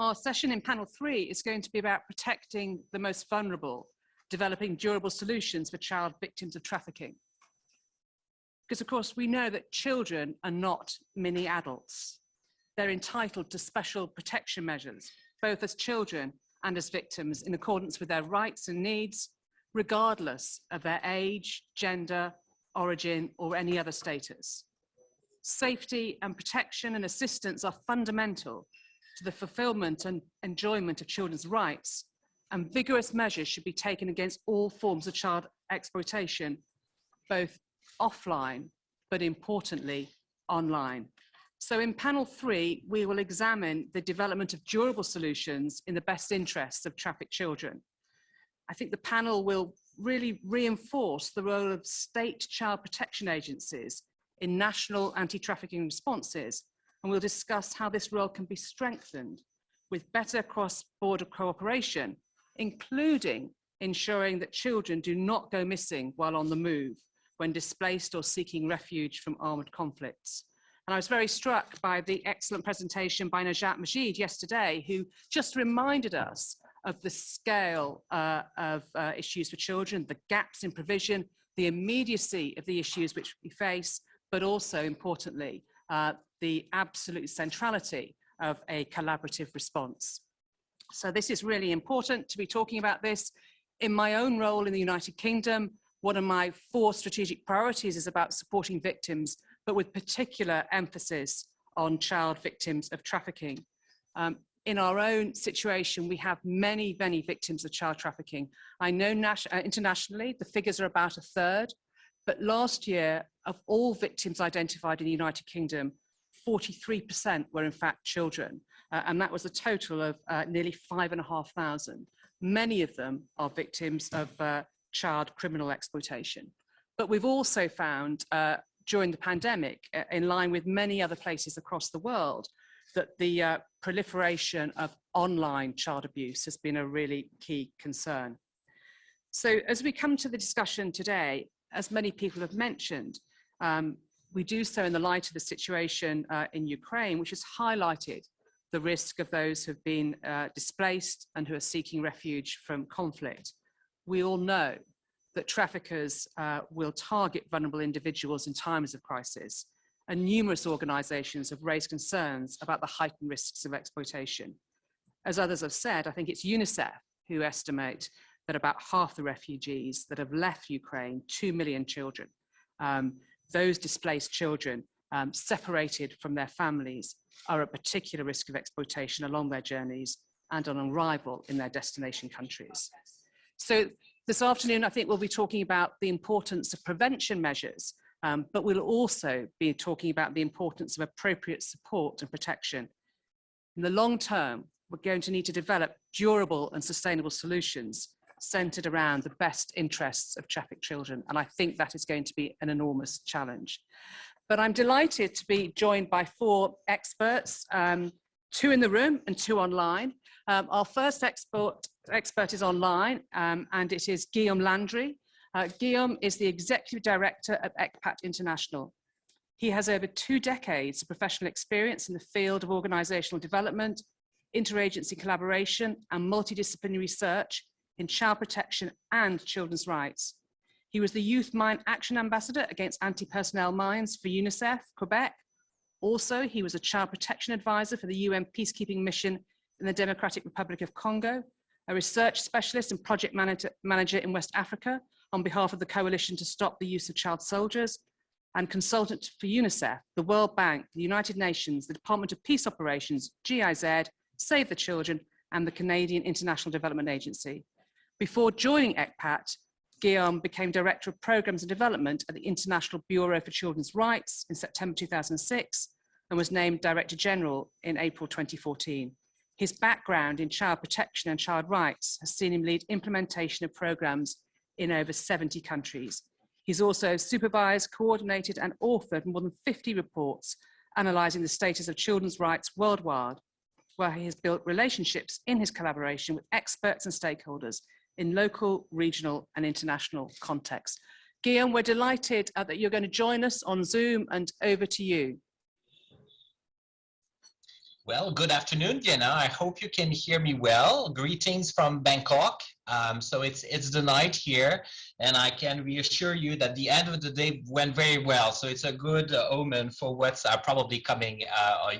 Our session in panel 3 is going to be about protecting the most vulnerable, developing durable solutions for child victims of trafficking. Because of course we know that children are not mini adults. They're entitled to special protection measures, both as children and as victims, in accordance with their rights and needs, regardless of their age, gender, origin, or any other status. Safety and protection and assistance are fundamental to the fulfillment and enjoyment of children's rights, and vigorous measures should be taken against all forms of child exploitation, both offline, but importantly, online. So in panel 3, we will examine the development of durable solutions in the best interests of trafficked children. I think the panel will really reinforce the role of state child protection agencies in national anti-trafficking responses, and we'll discuss how this role can be strengthened with better cross-border cooperation, including ensuring that children do not go missing while on the move, when displaced or seeking refuge from armed conflicts. And I was very struck by the excellent presentation by Najat Majid yesterday, who just reminded us of the scale of issues for children, the gaps in provision, the immediacy of the issues which we face, but also importantly, the absolute centrality of a collaborative response. So this is really important to be talking about this. In my own role in the United Kingdom, one of my 4 strategic priorities is about supporting victims, but with particular emphasis on child victims of trafficking. In our own situation, we have many, many victims of child trafficking. I know internationally, the figures are about 1/3, but last year, of all victims identified in the United Kingdom, 43% were in fact children, and that was a total of nearly 5,500. Many of them are victims of child criminal exploitation. But we've also found during the pandemic, in line with many other places across the world, that the proliferation of online child abuse has been a really key concern. So as we come to the discussion today, as many people have mentioned, we do so in the light of the situation in Ukraine, which has highlighted the risk of those who have been displaced and who are seeking refuge from conflict. We all know that traffickers will target vulnerable individuals in times of crisis, and numerous organisations have raised concerns about the heightened risks of exploitation. As others have said, I think it's UNICEF who estimate that about half the refugees that have left Ukraine, 2 million children, those displaced children separated from their families are at particular risk of exploitation along their journeys and on arrival in their destination countries. So this afternoon, I think we'll be talking about the importance of prevention measures, but we'll also be talking about the importance of appropriate support and protection. In the long term, we're going to need to develop durable and sustainable solutions centered around the best interests of trafficked children. And I think that is going to be an enormous challenge. But I'm delighted to be joined by 4 experts, 2 in the room and 2 online. Our first expert is online, and it is Guillaume Landry. Guillaume is the Executive Director of ECPAT International. He has over 2 decades of professional experience in the field of organizational development, interagency collaboration, and multidisciplinary research in child protection and children's rights. He was the Youth Mine Action Ambassador against anti-personnel mines for UNICEF, Quebec. Also, he was a child protection advisor for the UN peacekeeping mission in the Democratic Republic of Congo, a research specialist and project manager in West Africa on behalf of the Coalition to Stop the Use of Child Soldiers, and consultant for UNICEF, the World Bank, the United Nations, the Department of Peace Operations, GIZ, Save the Children, and the Canadian International Development Agency. Before joining ECPAT, Guillaume became Director of Programs and Development at the International Bureau for Children's Rights in September 2006 and was named Director General in April 2014. His background in child protection and child rights has seen him lead implementation of programs in over 70 countries. He's also supervised, coordinated, and authored more than 50 reports analysing the status of children's rights worldwide, where he has built relationships in his collaboration with experts and stakeholders in local, regional, and international contexts. Guillaume, we're delighted that you're going to join us on Zoom, and over to you. Well, good afternoon, Vienna. I hope you can hear me well. Greetings from Bangkok. So it's the night here, and I can reassure you that the end of the day went very well. So it's a good omen for what's probably coming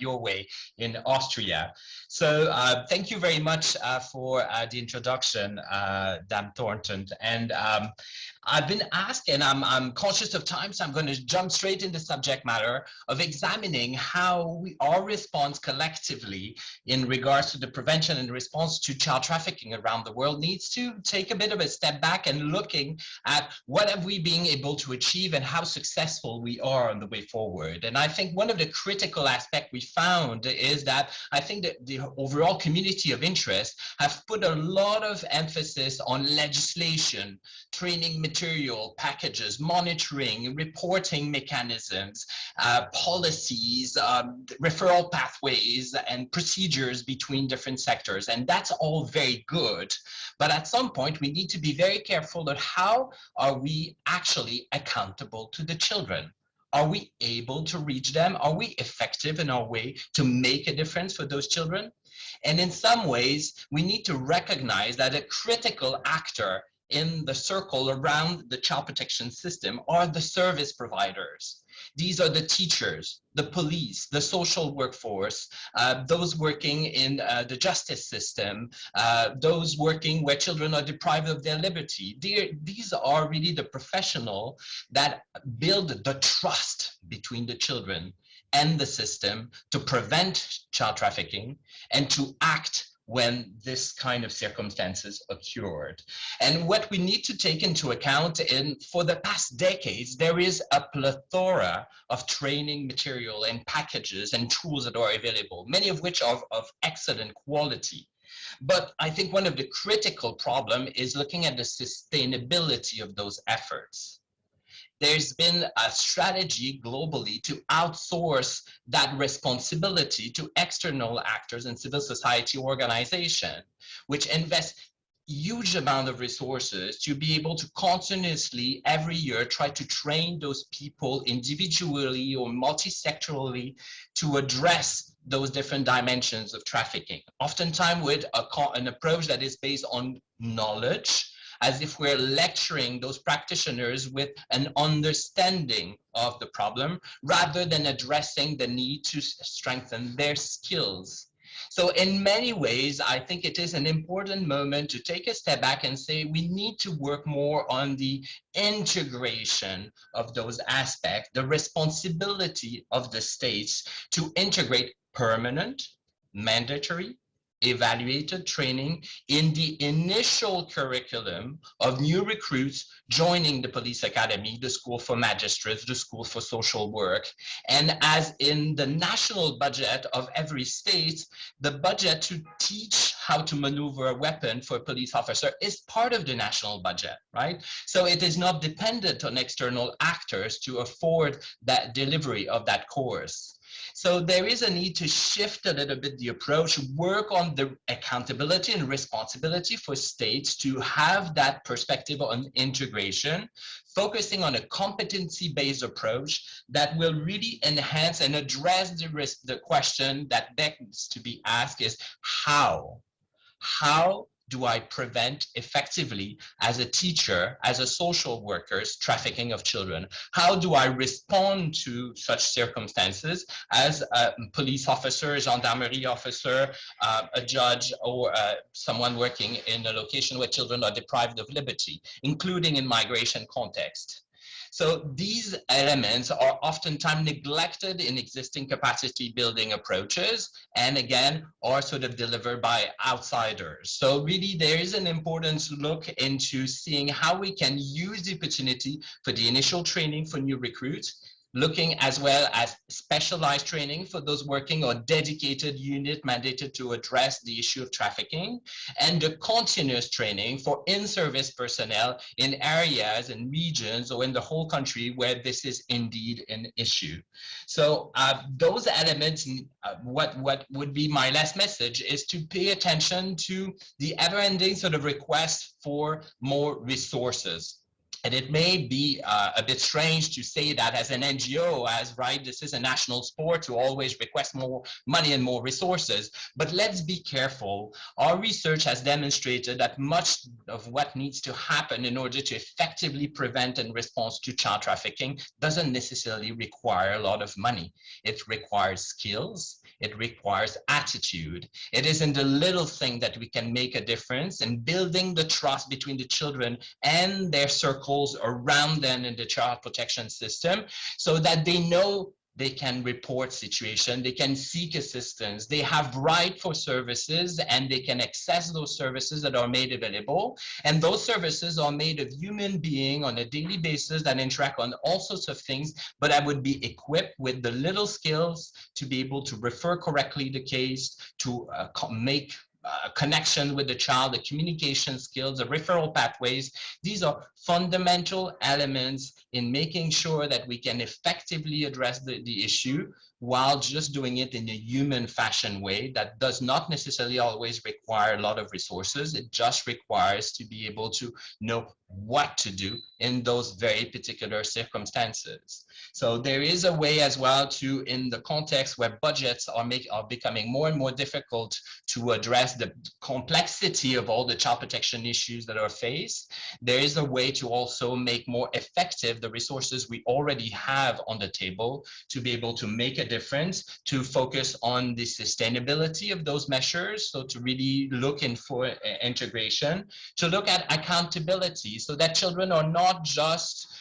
your way in Austria. So thank you very much for the introduction, Dame Thornton. And I've been asked, and I'm conscious of time, so I'm going to jump straight into subject matter of examining how our response collectively in regards to the prevention and response to child trafficking around the world needs to take a bit of a step back and looking at what have we been able to achieve and how successful we are on the way forward. And I think one of the critical aspects we found is that I think that the overall community of interest have put a lot of emphasis on legislation, training material, packages, monitoring, reporting mechanisms, policies, referral pathways, and procedures between different sectors. And that's all very good. But at some point, we need to be very careful of how are we actually accountable to the children. Are we able to reach them? Are we effective in our way to make a difference for those children? And in some ways, we need to recognize that a critical actor in the circle around the child protection system are the service providers. These are the teachers, the police, the social workforce, those working in the justice system, those working where children are deprived of their liberty. These are really the professionals that build the trust between the children and the system to prevent child trafficking and to act when this kind of circumstances occurred. And what we need to take into account for the past decades, there is a plethora of training material and packages and tools that are available, many of which are of excellent quality. But I think one of the critical problems is looking at the sustainability of those efforts. There's been a strategy globally to outsource that responsibility to external actors and civil society organizations, which invest huge amount of resources to be able to continuously every year try to train those people individually or multi-sectorally to address those different dimensions of trafficking, oftentimes with an approach that is based on knowledge, as if we're lecturing those practitioners with an understanding of the problem rather than addressing the need to strengthen their skills. So in many ways, I think it is an important moment to take a step back and say we need to work more on the integration of those aspects, the responsibility of the states to integrate permanent, mandatory, evaluated training in the initial curriculum of new recruits joining the police academy, the school for magistrates, the school for social work. And as in the national budget of every state, the budget to teach how to maneuver a weapon for a police officer is part of the national budget, right? So it is not dependent on external actors to afford that delivery of that course. So there is a need to shift a little bit the approach, work on the accountability and responsibility for states to have that perspective on integration, focusing on a competency-based approach that will really enhance and address the question that begs to be asked is how? How do I prevent effectively as a teacher, as a social worker, trafficking of children? How do I respond to such circumstances as a police officer, gendarmerie officer, a judge, or someone working in a location where children are deprived of liberty, including in migration context? So these elements are oftentimes neglected in existing capacity building approaches, and again, are sort of delivered by outsiders. So really there is an important look into seeing how we can use the opportunity for the initial training for new recruits, looking as well as specialized training for those working on dedicated unit mandated to address the issue of trafficking, and the continuous training for in-service personnel in areas and regions or in the whole country where this is indeed an issue. So those elements, what would be my last message is to pay attention to the ever-ending sort of request for more resources. And it may be a bit strange to say that as an NGO, as right, this is a national sport to always request more money and more resources. But let's be careful. Our research has demonstrated that much of what needs to happen in order to effectively prevent and respond to child trafficking doesn't necessarily require a lot of money. It requires skills. It requires attitude. It is in the little thing that we can make a difference, and building the trust between the children and their circles around them in the child protection system, so that they know they can report situation, they can seek assistance, they have right for services, and they can access those services that are made available. And those services are made of human beings on a daily basis that interact on all sorts of things, but I would be equipped with the little skills to be able to refer correctly the case, to make connection with the child, the communication skills, the referral pathways. These are fundamental elements in making sure that we can effectively address the issue while just doing it in a human fashion way that does not necessarily always require a lot of resources. It just requires to be able to know what to do in those very particular circumstances. So there is a way as well to, in the context where budgets are becoming more and more difficult to address the complexity of all the child protection issues that are faced, there is a way to also make more effective the resources we already have on the table to be able to make a difference, to focus on the sustainability of those measures, so to really look in for integration, to look at accountability, so that children are not just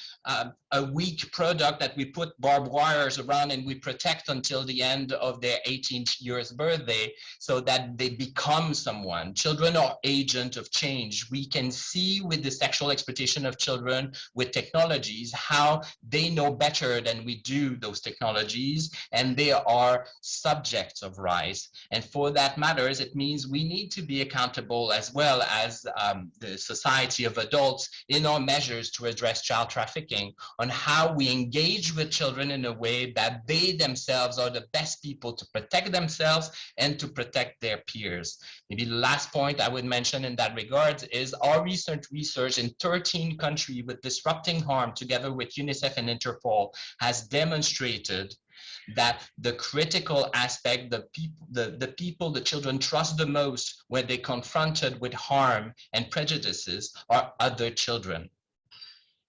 a weak product that we put barbed wires around and we protect until the end of their 18th year's birthday so that they become someone. Children are agents of change. We can see with the sexual exploitation of children with technologies how they know better than we do those technologies, and they are subjects of rise. And for that matters, it means we need to be accountable as well as the society of adults in our measures to address child trafficking, on how we engage with children in a way that they themselves are the best people to protect themselves and to protect their peers. Maybe the last point I would mention in that regard is our recent research in 13 countries with Disrupting Harm, together with UNICEF and Interpol, has demonstrated that the critical aspect, the children trust the most when they're confronted with harm and prejudices are other children.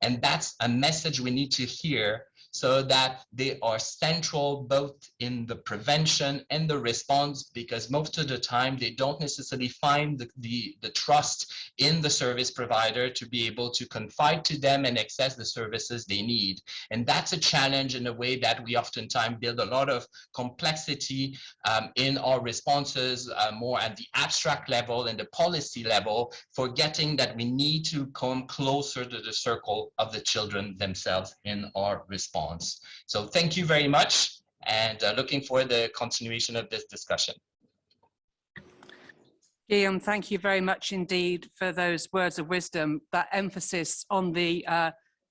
And that's a message we need to hear, so that they are central both in the prevention and the response, because most of the time they don't necessarily find the trust in the service provider to be able to confide to them and access the services they need. And that's a challenge in a way that we oftentimes build a lot of complexity in our responses, more at the abstract level and the policy level, forgetting that we need to come closer to the circle of the children themselves in our response. So thank you very much, and looking for the continuation of this discussion. Guillaume, thank you very much indeed for those words of wisdom, that emphasis on the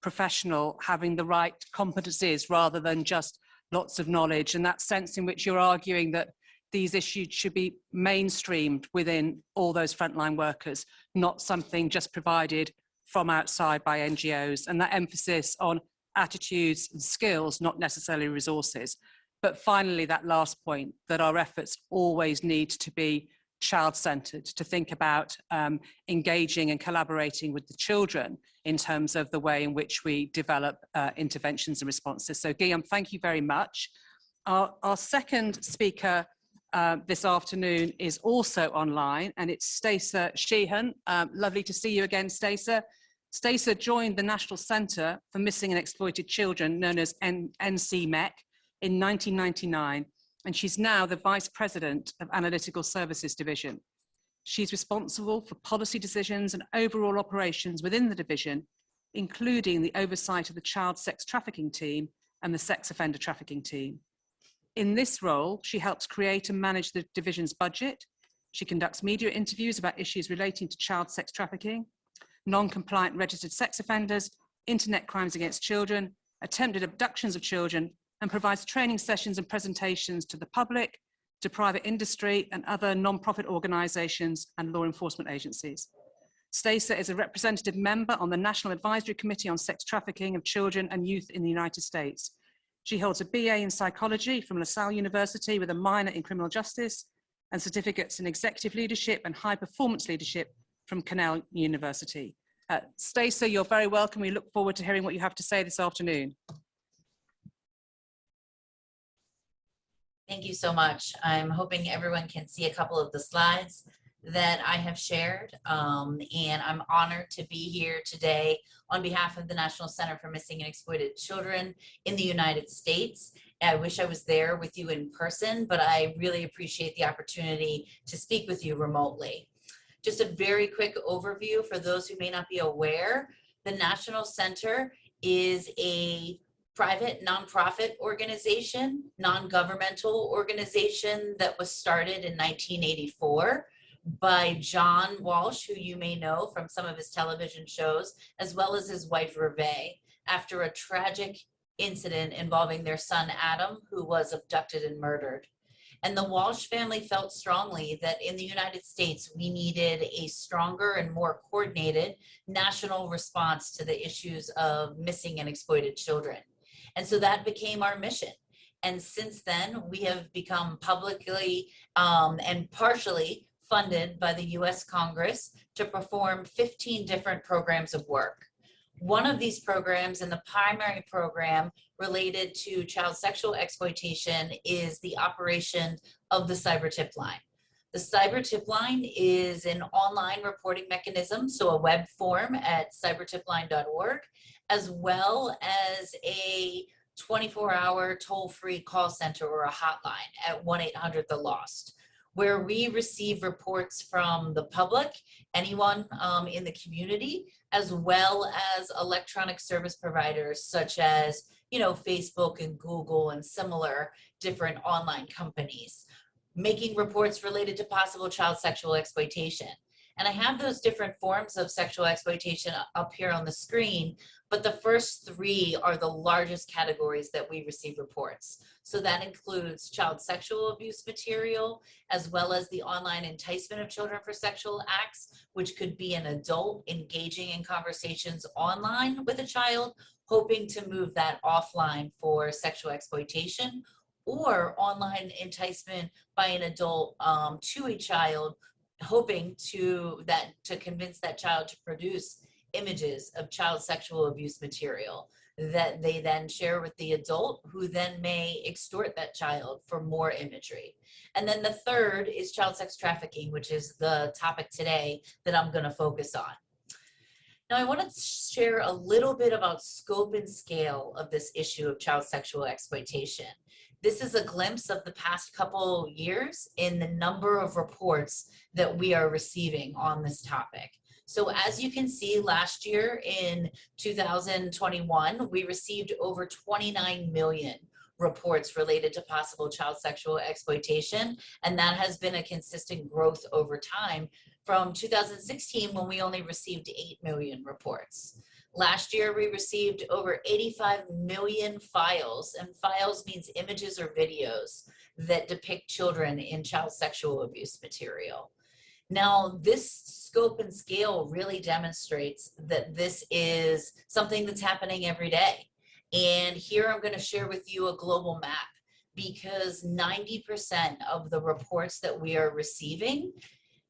professional having the right competencies rather than just lots of knowledge, and that sense in which you're arguing that these issues should be mainstreamed within all those frontline workers, not something just provided from outside by NGOs, and that emphasis on attitudes and skills, not necessarily resources. But finally, that last point, that our efforts always need to be child-centered, to think about engaging and collaborating with the children in terms of the way in which we develop interventions and responses. So Guillaume, thank you very much. Our second speaker this afternoon is also online, and it's Staca Shehan. Lovely to see you again, Staca. Staca joined the National Centre for Missing and Exploited Children, known as NCMEC, in 1999, and she's now the Vice President of Analytical Services Division. She's responsible for policy decisions and overall operations within the division, including the oversight of the Child Sex Trafficking Team and the Sex Offender Trafficking Team. In this role, she helps create and manage the division's budget. She conducts media interviews about issues relating to child sex trafficking, non-compliant registered sex offenders, internet crimes against children, attempted abductions of children, and provides training sessions and presentations to the public, to private industry and other non-profit organisations and law enforcement agencies. Staca is a representative member on the National Advisory Committee on Sex Trafficking of Children and Youth in the United States. She holds a BA in psychology from LaSalle University with a minor in criminal justice and certificates in executive leadership and high performance leadership from Cornell University. Staca, you're very welcome. We look forward to hearing what you have to say this afternoon. Thank you so much. I'm hoping everyone can see a couple of the slides that I have shared, and I'm honored to be here today on behalf of the National Center for Missing and Exploited Children in the United States. I wish I was there with you in person, but I really appreciate the opportunity to speak with you remotely. Just a very quick overview for those who may not be aware. The National Center is a private nonprofit organization, non-governmental organization that was started in 1984 by John Walsh, who you may know from some of his television shows, as well as his wife, Reve, after a tragic incident involving their son, Adam, who was abducted and murdered. And the Walsh family felt strongly that in the United States, we needed a stronger and more coordinated national response to the issues of missing and exploited children. And so that became our mission. And since then, we have become publicly and partially funded by the US Congress to perform 15 different programs of work. One of these programs, and the primary program related to child sexual exploitation, is the operation of the Cyber Tip Line. The Cyber Tip Line is an online reporting mechanism, so a web form at cybertipline.org, as well as a 24-hour toll-free call center or a hotline at 1-800-THE-LOST, where we receive reports from the public, anyone in the community, as well as electronic service providers such as, Facebook and Google and similar different online companies, making reports related to possible child sexual exploitation. And I have those different forms of sexual exploitation up here on the screen, but the first three are the largest categories that we receive reports. So that includes child sexual abuse material, as well as the online enticement of children for sexual acts, which could be an adult engaging in conversations online with a child, hoping to move that offline for sexual exploitation, or online enticement by an adult to a child, hoping to convince that child to produce images of child sexual abuse material that they then share with the adult, who then may extort that child for more imagery. And then the third is child sex trafficking, which is the topic today that I'm going to focus on. Now, I want to share a little bit about scope and scale of this issue of child sexual exploitation. This is a glimpse of the past couple years in the number of reports that we are receiving on this topic. So as you can see, last year in 2021, we received over 29 million reports related to possible child sexual exploitation, and that has been a consistent growth over time from 2016, when we only received 8 million reports. Last year, we received over 85 million files, and files means images or videos that depict children in child sexual abuse material. Now, this scope and scale really demonstrates that this is something that's happening every day. And here I'm going to share with you a global map, because 90% of the reports that we are receiving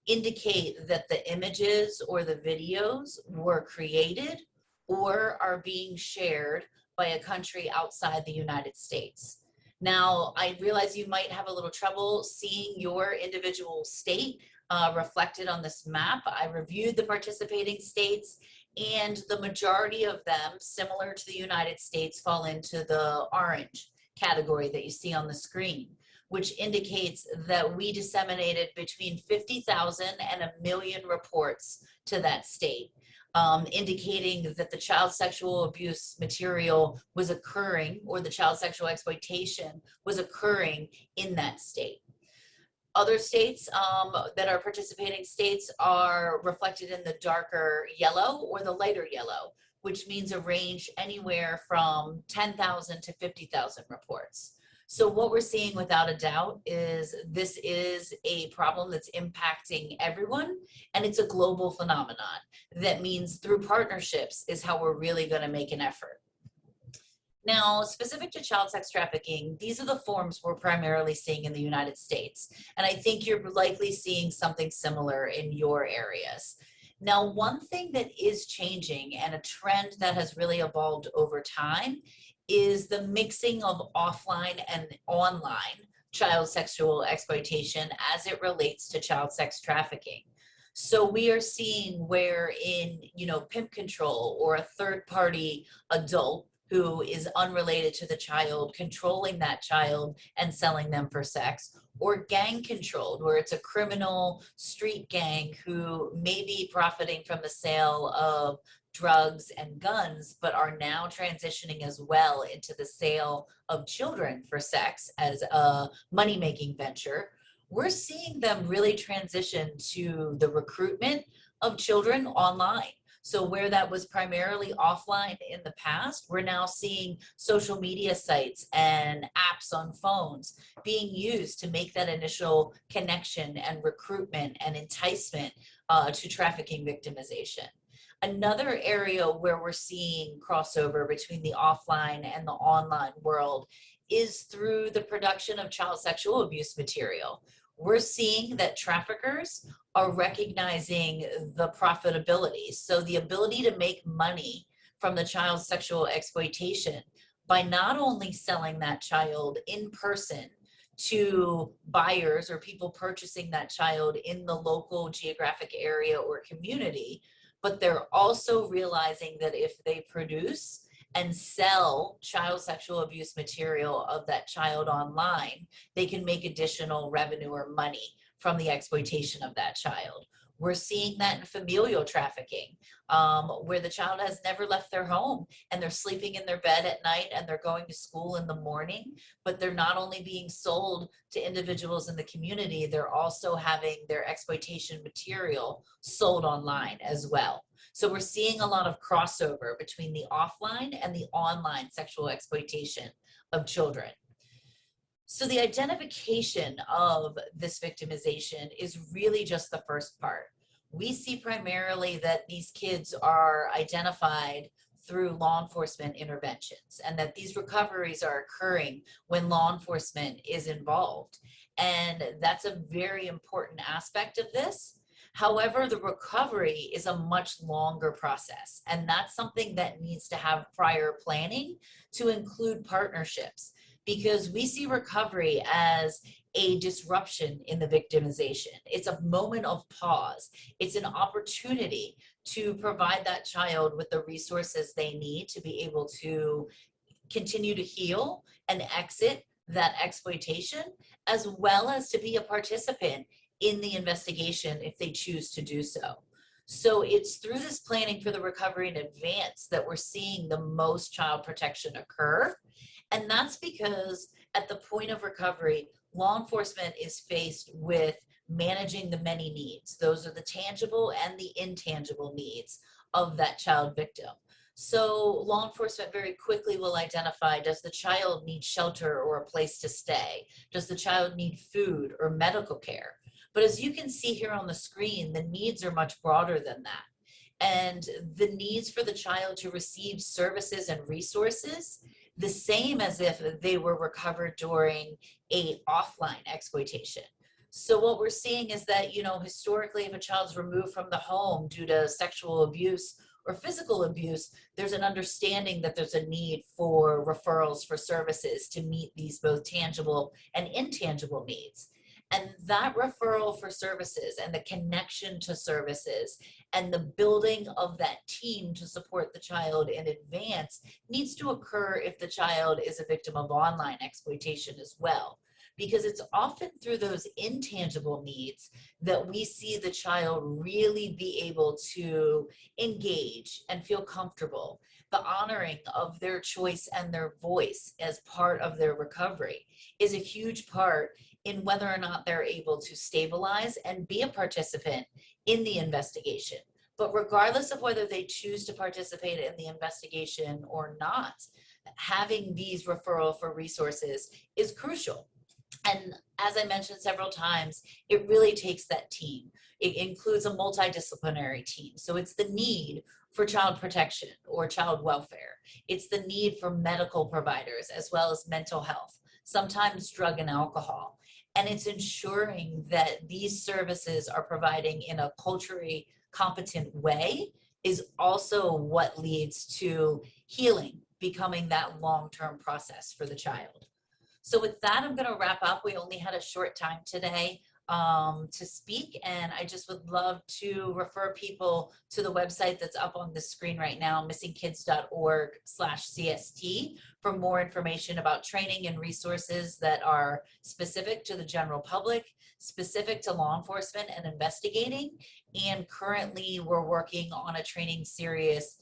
indicate that the images or the videos were created or are being shared by a country outside the United States. Now, I realize you might have a little trouble seeing your individual state reflected on this map. I reviewed the participating states, and the majority of them, similar to the United States, fall into the orange category that you see on the screen, which indicates that we disseminated between 50,000 and 1 million reports to that state, indicating that the child sexual abuse material was occurring, or the child sexual exploitation was occurring in that state. Other states that are participating states are reflected in the darker yellow or the lighter yellow, which means a range anywhere from 10,000 to 50,000 reports. So what we're seeing without a doubt is this is a problem that's impacting everyone, and it's a global phenomenon. That means through partnerships is how we're really going to make an effort. Now, specific to child sex trafficking, these are the forms we're primarily seeing in the United States. And I think you're likely seeing something similar in your areas. Now, one thing that is changing and a trend that has really evolved over time is the mixing of offline and online child sexual exploitation as it relates to child sex trafficking. So we are seeing where in, pimp control or a third party adult who is unrelated to the child, controlling that child and selling them for sex, or gang controlled, where it's a criminal street gang who may be profiting from the sale of drugs and guns, but are now transitioning as well into the sale of children for sex as a money-making venture. We're seeing them really transition to the recruitment of children online. So where that was primarily offline in the past, we're now seeing social media sites and apps on phones being used to make that initial connection and recruitment and enticement to trafficking victimization. Another area where we're seeing crossover between the offline and the online world is through the production of child sexual abuse material. We're seeing that traffickers are recognizing the profitability. So the ability to make money from the child sexual exploitation by not only selling that child in person to buyers or people purchasing that child in the local geographic area or community, but they're also realizing that if they produce and sell child sexual abuse material of that child online, they can make additional revenue or money from the exploitation of that child. We're seeing that in familial trafficking, where the child has never left their home and they're sleeping in their bed at night and they're going to school in the morning, but they're not only being sold to individuals in the community, they're also having their exploitation material sold online as well. So we're seeing a lot of crossover between the offline and the online sexual exploitation of children. So the identification of this victimization is really just the first part. We see primarily that these kids are identified through law enforcement interventions and that these recoveries are occurring when law enforcement is involved. And that's a very important aspect of this. However, the recovery is a much longer process, and that's something that needs to have prior planning to include partnerships, because we see recovery as a disruption in the victimization. It's a moment of pause. It's an opportunity to provide that child with the resources they need to be able to continue to heal and exit that exploitation, as well as to be a participant in the investigation if they choose to do so. So it's through this planning for the recovery in advance that we're seeing the most child protection occur. And that's because at the point of recovery, law enforcement is faced with managing the many needs. Those are the tangible and the intangible needs of that child victim. So law enforcement very quickly will identify, does the child need shelter or a place to stay? Does the child need food or medical care? But as you can see here on the screen, the needs are much broader than that. And the needs for the child to receive services and resources, the same as if they were recovered during a offline exploitation. So what we're seeing is that, historically, if a child's removed from the home due to sexual abuse or physical abuse, there's an understanding that there's a need for referrals for services to meet these both tangible and intangible needs. And that referral for services and the connection to services and the building of that team to support the child in advance needs to occur if the child is a victim of online exploitation as well. Because it's often through those intangible needs that we see the child really be able to engage and feel comfortable. The honoring of their choice and their voice as part of their recovery is a huge part in whether or not they're able to stabilize and be a participant in the investigation. But regardless of whether they choose to participate in the investigation or not, having these referral for resources is crucial. And as I mentioned several times, it really takes that team. It includes a multidisciplinary team. So it's the need for child protection or child welfare. It's the need for medical providers as well as mental health, sometimes drug and alcohol. And it's ensuring that these services are providing in a culturally competent way is also what leads to healing, becoming that long-term process for the child. So with that, I'm going to wrap up. We only had a short time today to speak, and I just would love to refer people to the website that's up on the screen right now, missingkids.org/CST, for more information about training and resources that are specific to the general public, specific to law enforcement and investigating. And currently we're working on a training series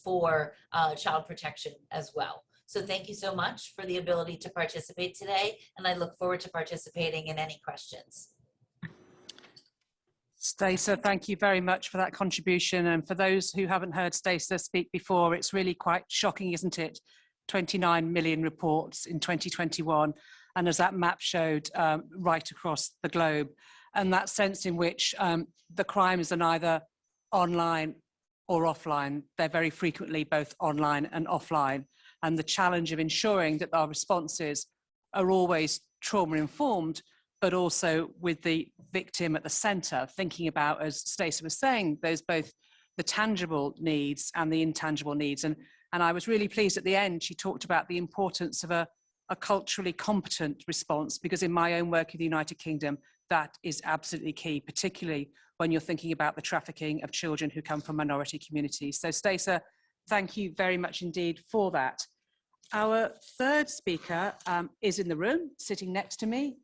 for child protection as well. So thank you so much for the ability to participate today, and I look forward to participating in any questions. Staca, thank you very much for that contribution. And for those who haven't heard Staca speak before, it's really quite shocking, isn't it? 29 million reports in 2021. And as that map showed, right across the globe. And that sense in which the crimes are neither online or offline. They're very frequently both online and offline. And the challenge of ensuring that our responses are always trauma-informed, but also with the victim at the center, thinking about, as Staca was saying, those both the tangible needs and the intangible needs. And I was really pleased at the end, she talked about the importance of a culturally competent response, because in my own work in the United Kingdom, that is absolutely key, particularly when you're thinking about the trafficking of children who come from minority communities. So Staca, thank you very much indeed for that. Our third speaker is in the room, sitting next to me,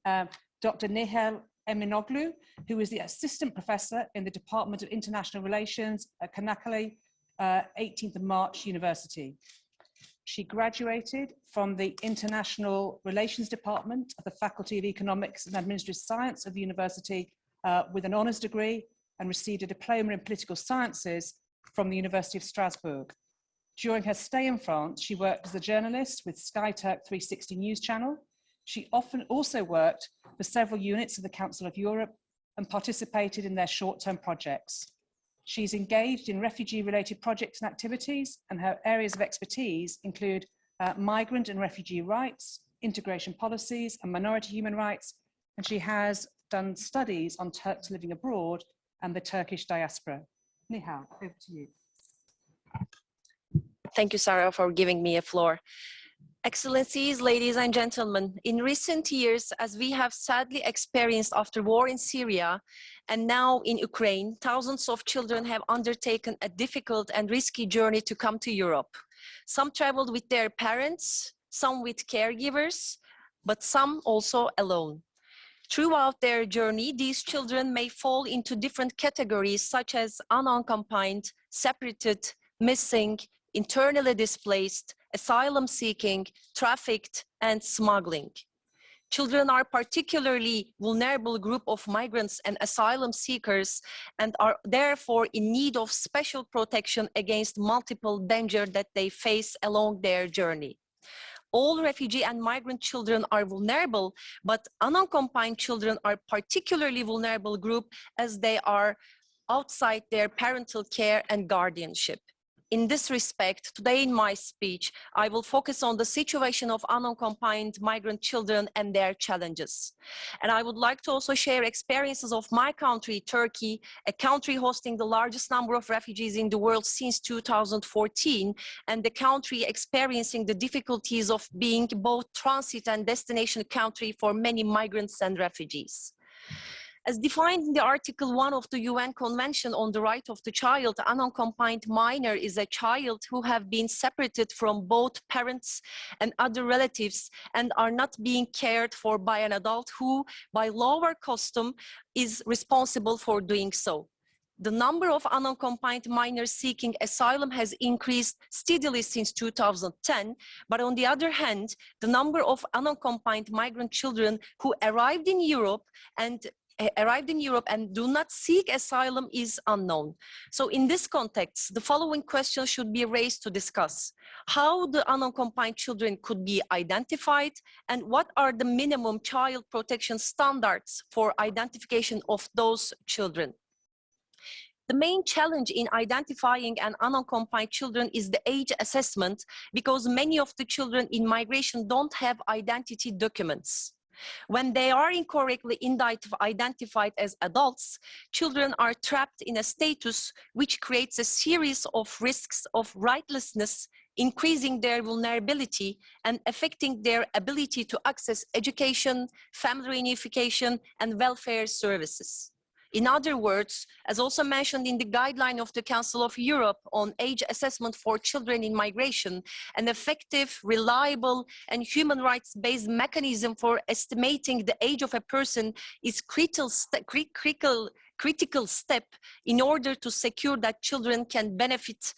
Dr. Nihal Eminoğlu, who is the Assistant Professor in the Department of International Relations at Çanakkale 18th of March University. She graduated from the International Relations Department of the Faculty of Economics and Administrative Science of the university with an honours degree, and received a diploma in political sciences from the University of Strasbourg. During her stay in France, she worked as a journalist with Sky Turk 360 News Channel. She often also worked for several units of the Council of Europe and participated in their short-term projects. She's engaged in refugee-related projects and activities, and her areas of expertise include migrant and refugee rights, integration policies, and minority human rights. And she has done studies on Turks living abroad and the Turkish diaspora. Nihal, over to you. Thank you, Sara, for giving me a floor. Excellencies, ladies and gentlemen, in recent years, as we have sadly experienced after war in Syria and now in Ukraine, thousands of children have undertaken a difficult and risky journey to come to Europe. Some traveled with their parents, some with caregivers, but some also alone. Throughout their journey, these children may fall into different categories such as unaccompanied, separated, missing, internally displaced, asylum seeking, trafficked, and smuggling. Children are particularly vulnerable group of migrants and asylum seekers and are therefore in need of special protection against multiple dangers that they face along their journey. All refugee and migrant children are vulnerable, but unaccompanied children are particularly vulnerable group as they are outside their parental care and guardianship. In this respect, today in my speech, I will focus on the situation of unaccompanied migrant children and their challenges. And I would like to also share experiences of my country, Turkey, a country hosting the largest number of refugees in the world since 2014, and the country experiencing the difficulties of being both transit and destination country for many migrants and refugees. As defined in the Article 1 of the UN Convention on the Right of the Child, an unaccompanied minor is a child who have been separated from both parents and other relatives and are not being cared for by an adult who, by law or custom, is responsible for doing so. The number of unaccompanied minors seeking asylum has increased steadily since 2010, but on the other hand, the number of unaccompanied migrant children who arrived in Europe and arrived in Europe and do not seek asylum is unknown. So in this context, the following questions should be raised to discuss: how the unaccompanied children could be identified, and what are the minimum child protection standards for identification of those children? The main challenge in identifying an unaccompanied children is the age assessment, because many of the children in migration don't have identity documents. When they are incorrectly identified as adults, children are trapped in a status which creates a series of risks of rightlessness, increasing their vulnerability and affecting their ability to access education, family reunification, and welfare services. In other words, as also mentioned in the guideline of the Council of Europe on age assessment for children in migration, an effective, reliable, and human rights-based mechanism for estimating the age of a person is critical step in order to secure that children can benefit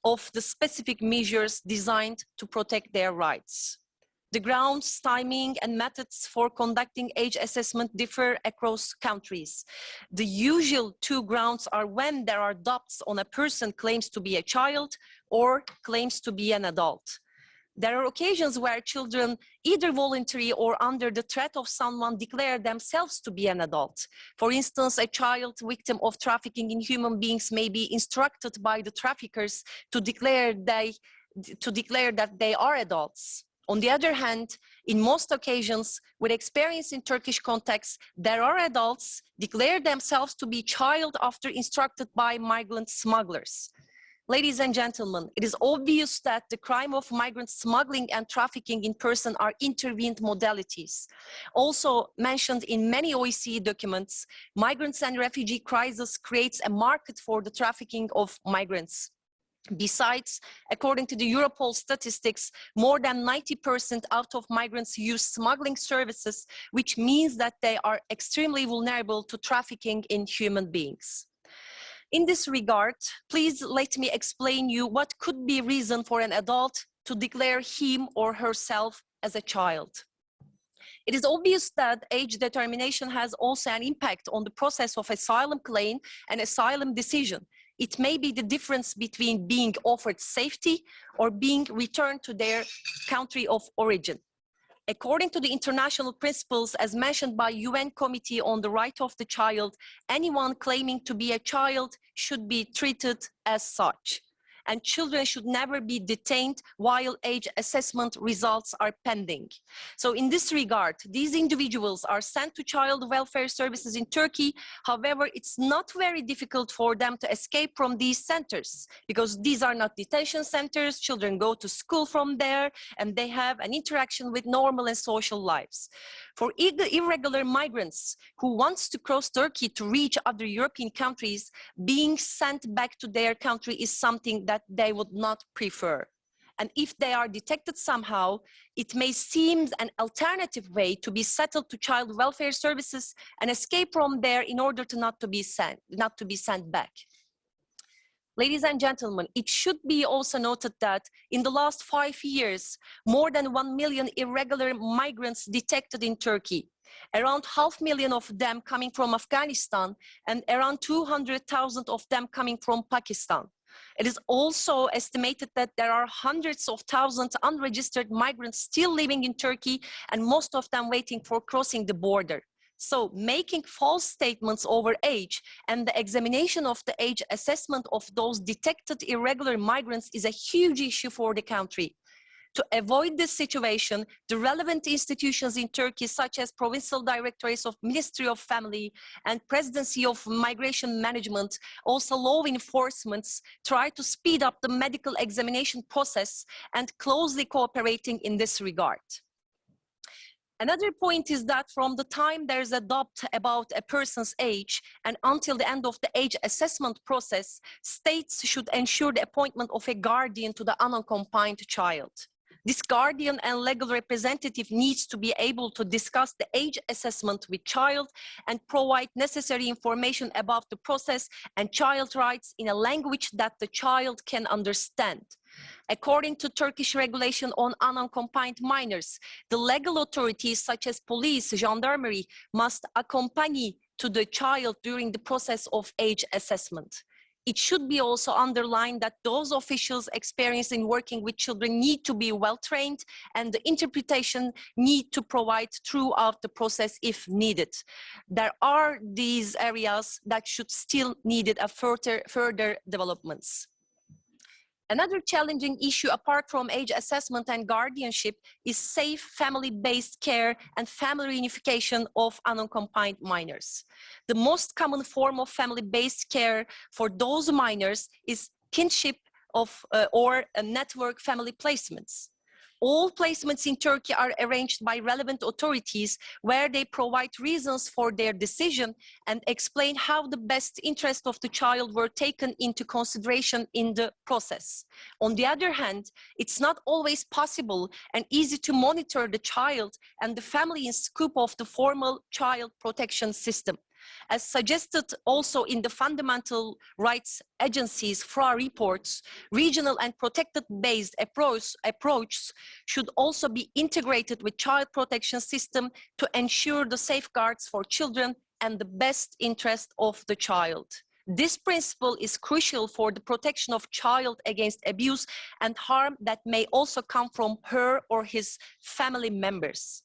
of the specific measures designed to protect their rights. The grounds, timing, and methods for conducting age assessment differ across countries. The usual two grounds are when there are doubts on a person claims to be a child or claims to be an adult. There are occasions where children, either voluntarily or under the threat of someone, declare themselves to be an adult. For instance, a child victim of trafficking in human beings may be instructed by the traffickers to declare that they are adults. On the other hand, in most occasions, with experience in Turkish context, there are adults declare themselves to be child after instructed by migrant smugglers. Ladies and gentlemen, it is obvious that the crime of migrant smuggling and trafficking in person are intervened modalities. Also mentioned in many OECD documents, migrants and refugee crisis creates a market for the trafficking of migrants. Besides, according to the Europol statistics, more than 90% out of migrants use smuggling services, which means that they are extremely vulnerable to trafficking in human beings. In this regard, please let me explain you what could be reason for an adult to declare him or herself as a child. It is obvious that age determination has also an impact on the process of asylum claim and asylum decision. It may be the difference between being offered safety or being returned to their country of origin. According to the international principles as mentioned by UN Committee on the Right of the Child, anyone claiming to be a child should be treated as such. And children should never be detained while age assessment results are pending. So in this regard, these individuals are sent to child welfare services in Turkey. However, it's not very difficult for them to escape from these centers because these are not detention centers. Children go to school from there and they have an interaction with normal and social lives. For irregular migrants who want to cross Turkey to reach other European countries, being sent back to their country is something that they would not prefer. And if they are detected somehow, it may seem an alternative way to be settled to child welfare services and escape from there in order to not to be sent back. Ladies and gentlemen, it should be also noted that in the last 5 years, more than 1 million irregular migrants detected in Turkey, around 500,000 of them coming from Afghanistan and around 200,000 of them coming from Pakistan. It is also estimated that there are hundreds of thousands of unregistered migrants still living in Turkey and most of them waiting for crossing the border. So making false statements over age and the examination of the age assessment of those detected irregular migrants is a huge issue for the country. To avoid this situation, the relevant institutions in Turkey, such as Provincial Directorates of Ministry of Family and Presidency of Migration Management, also law enforcements, try to speed up the medical examination process and closely cooperating in this regard. Another point is that from the time there's a doubt about a person's age and until the end of the age assessment process, states should ensure the appointment of a guardian to the unaccompanied child. This guardian and legal representative needs to be able to discuss the age assessment with child and provide necessary information about the process and child rights in a language that the child can understand. According to Turkish regulation on unaccompanied minors, the legal authorities such as police, gendarmerie must accompany to the child during the process of age assessment. It should be also underlined that those officials experienced in working with children need to be well trained, and the interpretation need to provide throughout the process if needed. There are these areas that should still need a further developments. Another challenging issue apart from age assessment and guardianship is safe family-based care and family reunification of unaccompanied minors. The most common form of family-based care for those minors is kinship or network family placements. All placements in Turkey are arranged by relevant authorities where they provide reasons for their decision and explain how the best interest of the child were taken into consideration in the process. On the other hand, it's not always possible and easy to monitor the child and the family in scope of the formal child protection system. As suggested also in the Fundamental Rights Agency's FRA reports, regional and protected-based approaches should also be integrated with child protection system to ensure the safeguards for children and the best interest of the child. This principle is crucial for the protection of child against abuse and harm that may also come from her or his family members.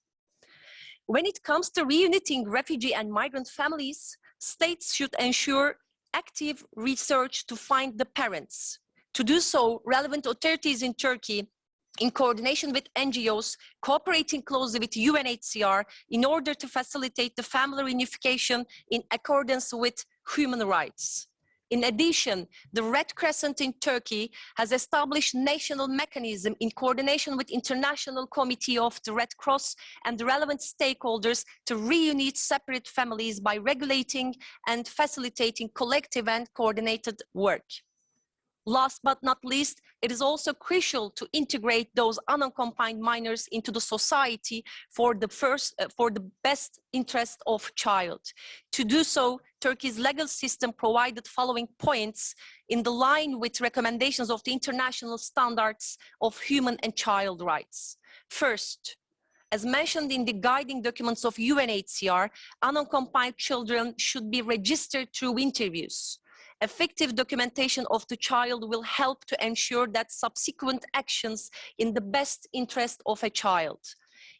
When it comes to reuniting refugee and migrant families, states should ensure active research to find the parents. To do so, relevant authorities in Turkey, in coordination with NGOs, cooperating closely with UNHCR in order to facilitate the family reunification in accordance with human rights. In addition, the Red Crescent in Turkey has established national mechanism in coordination with International Committee of the Red Cross and the relevant stakeholders to reunite separate families by regulating and facilitating collective and coordinated work. Last but not least, it is also crucial to integrate those unaccompanied minors into the society for the best interest of child. To do so, Turkey's legal system provided following points in the line with recommendations of the international standards of human and child rights. First, as mentioned in the guiding documents of UNHCR, unaccompanied children should be registered through interviews. Effective documentation of the child will help to ensure that subsequent actions in the best interest of a child.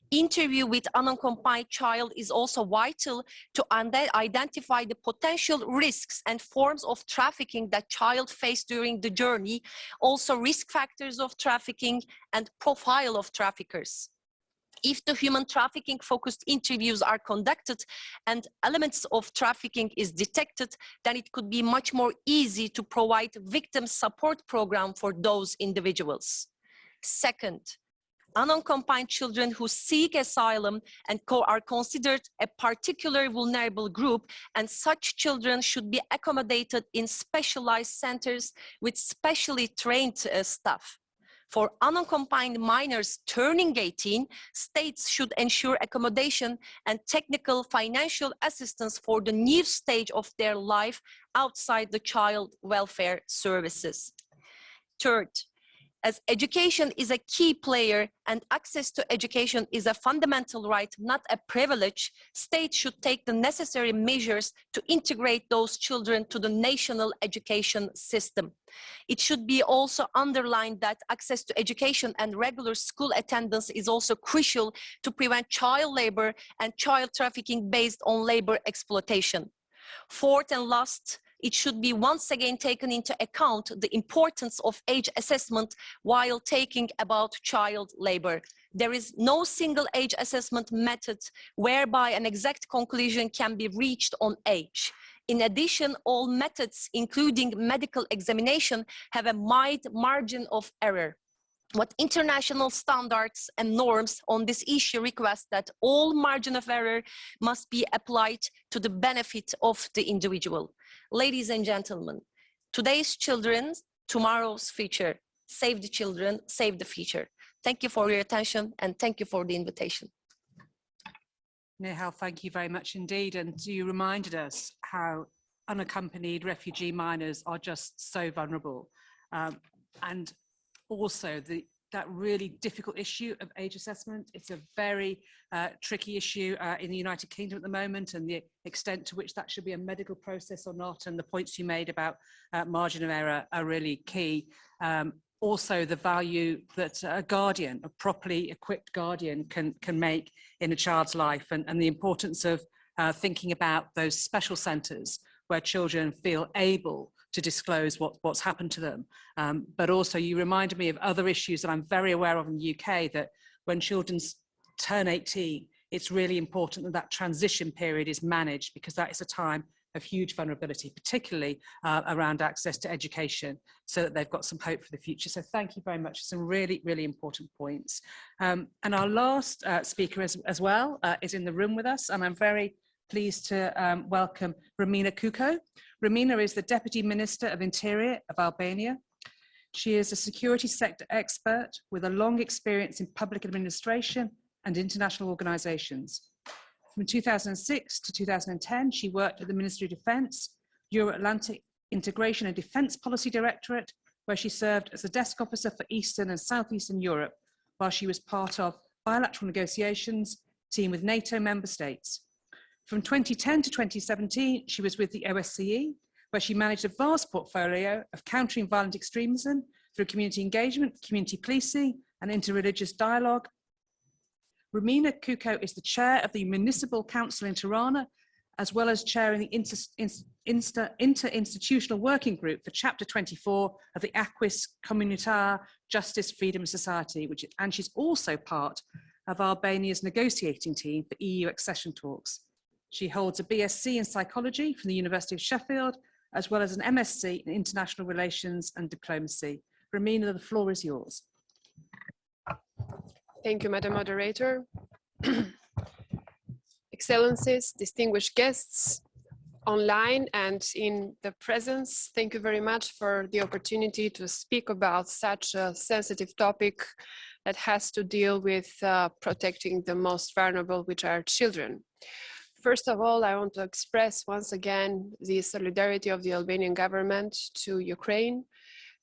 Interview with unaccompanied child is also vital to identify the potential risks and forms of trafficking that child face during the journey, also risk factors of trafficking and profile of traffickers. If the human trafficking focused interviews are conducted and elements of trafficking is detected, then it could be much more easy to provide victim support program for those individuals. Second, unaccompanied children who seek asylum and are considered a particular vulnerable group, and such children should be accommodated in specialized centers with specially trained staff. For unaccompanied minors turning 18, states should ensure accommodation and technical financial assistance for the new stage of their life outside the child welfare services. Third, as education is a key player and access to education is a fundamental right, not a privilege, states should take the necessary measures to integrate those children to the national education system. It should be also underlined that access to education and regular school attendance is also crucial to prevent child labor and child trafficking based on labor exploitation. Fourth and last, it should be once again taken into account the importance of age assessment while taking about child labor. There is no single age assessment method whereby an exact conclusion can be reached on age. In addition, all methods, including medical examination, have a wide margin of error. What international standards and norms on this issue request that all margin of error must be applied to the benefit of the individual. Ladies and gentlemen, today's children, tomorrow's future. Save the children, save the future. Thank you for your attention and thank you for the invitation. Nihal, thank you very much indeed. And you reminded us how unaccompanied refugee minors are just so vulnerable. And also the that really difficult issue of age assessment. It's a very tricky issue in the United Kingdom at the moment, and the extent to which that should be a medical process or not, and the points you made about margin of error are really key. Also, the value that a guardian, a properly equipped guardian, can make in a child's life, and the importance of thinking about those special centres where children feel able to disclose what's happened to them. But also you reminded me of other issues that I'm very aware of in the UK, that when children turn 18, it's really important that that transition period is managed, because that is a time of huge vulnerability, particularly around access to education, so that they've got some hope for the future. So thank you very much. Some really, really important points. And our last speaker as well is in the room with us, and I'm very pleased to welcome Romina Kuko. Romina is the Deputy Minister of Interior of Albania. She is a security sector expert with a long experience in public administration and international organizations. From 2006 to 2010, she worked at the Ministry of Defense, Euro-Atlantic Integration and Defense Policy Directorate, where she served as a desk officer for Eastern and Southeastern Europe, while she was part of bilateral negotiations team with NATO member states. From 2010 to 2017, she was with the OSCE, where she managed a vast portfolio of countering violent extremism through community engagement, community policing, and interreligious dialogue. Romina Kuko is the chair of the Municipal Council in Tirana, as well as chairing the Interinstitutional Working Group for Chapter 24 of the Aquis Communitaire Justice, Freedom and Society, and she's also part of Albania's negotiating team for EU accession talks. She holds a BSc in psychology from the University of Sheffield, as well as an MSc in international relations and diplomacy. Romina, the floor is yours. Thank you, Madam Moderator. Excellencies, distinguished guests online and in the presence, thank you very much for the opportunity to speak about such a sensitive topic that has to deal with protecting the most vulnerable, which are children. First of all, I want to express once again the solidarity of the Albanian government to Ukraine.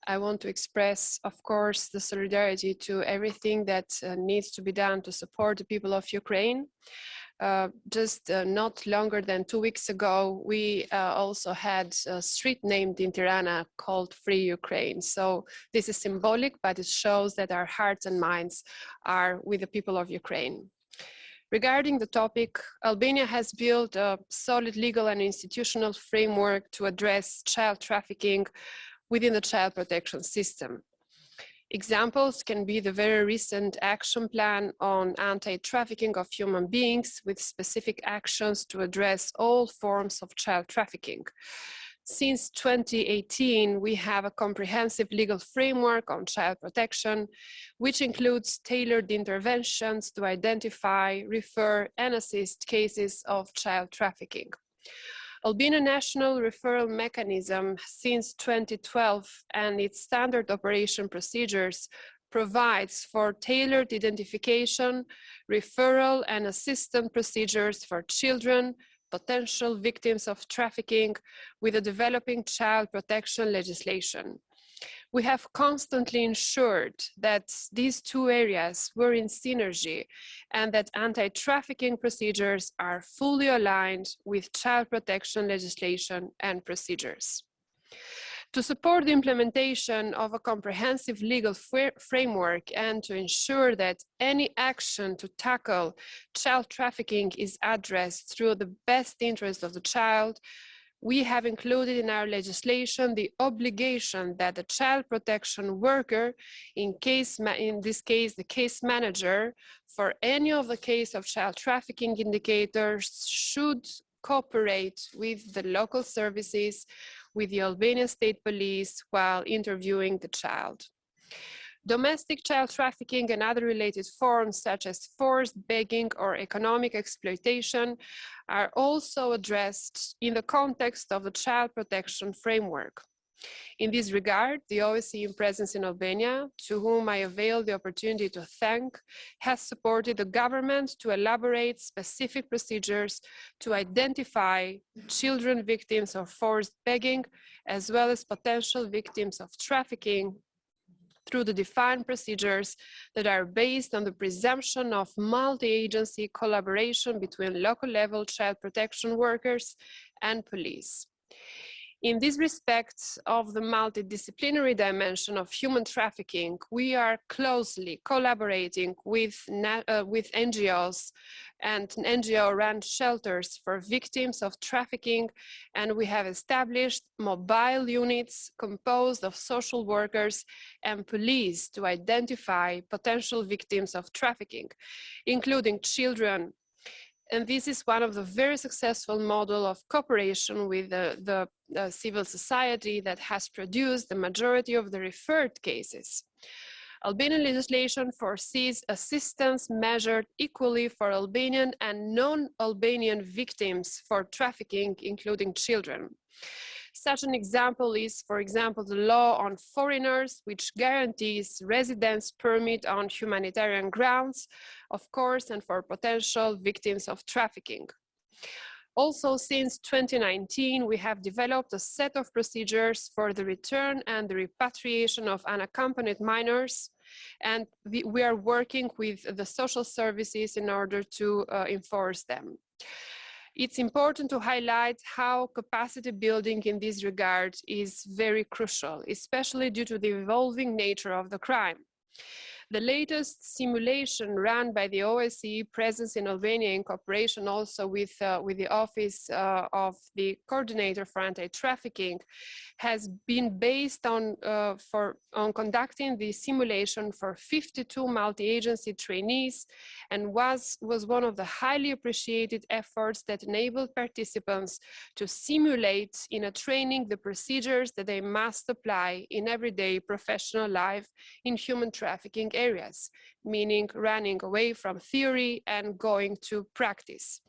I want to express, of course, the solidarity to everything that needs to be done to support the people of Ukraine. Just not longer than 2 weeks ago, we also had a street named in Tirana called Free Ukraine. So this is symbolic, but it shows that our hearts and minds are with the people of Ukraine. Regarding the topic, Albania has built a solid legal and institutional framework to address child trafficking within the child protection system. Examples can be the very recent action plan on anti-trafficking of human beings with specific actions to address all forms of child trafficking. Since 2018, we have a comprehensive legal framework on child protection, which includes tailored interventions to identify, refer, and assist cases of child trafficking. Albania National Referral Mechanism since 2012 and its standard operation procedures provides for tailored identification, referral, and assistance procedures for children, potential victims of trafficking with a developing child protection legislation. We have constantly ensured that these two areas were in synergy and that anti-trafficking procedures are fully aligned with child protection legislation and procedures. To support the implementation of a comprehensive legal framework and to ensure that any action to tackle child trafficking is addressed through the best interest of the child, we have included in our legislation the obligation that the child protection worker, in this case, the case manager, for any of the case of child trafficking indicators should cooperate with the local services, with the Albanian State Police while interviewing the child. Domestic child trafficking and other related forms such as forced begging or economic exploitation are also addressed in the context of the child protection framework. In this regard, the OSCE presence in Albania, to whom I avail the opportunity to thank, has supported the government to elaborate specific procedures to identify children victims of forced begging, as well as potential victims of trafficking, through the defined procedures that are based on the presumption of multi-agency collaboration between local level child protection workers and police. In this respect of the multidisciplinary dimension of human trafficking, we are closely collaborating with NGOs and NGO-run shelters for victims of trafficking, and we have established mobile units composed of social workers and police to identify potential victims of trafficking, including children. And this is one of the very successful model of cooperation with the civil society that has produced the majority of the referred cases. Albanian legislation foresees assistance measured equally for Albanian and non-Albanian victims for trafficking, including children. Such an example is, for example, the law on foreigners, which guarantees residence permit on humanitarian grounds, of course, and for potential victims of trafficking. Also, since 2019, we have developed a set of procedures for the return and the repatriation of unaccompanied minors, and we are working with the social services in order to enforce them. It's important to highlight how capacity building in this regard is very crucial, especially due to the evolving nature of the crime. The latest simulation run by the OSCE presence in Albania in cooperation also with the Office of the Coordinator for Anti-Trafficking has been based on conducting the simulation for 52 multi-agency trainees and was one of the highly appreciated efforts that enabled participants to simulate in a training the procedures that they must apply in everyday professional life in human trafficking areas, meaning running away from theory and going to practice.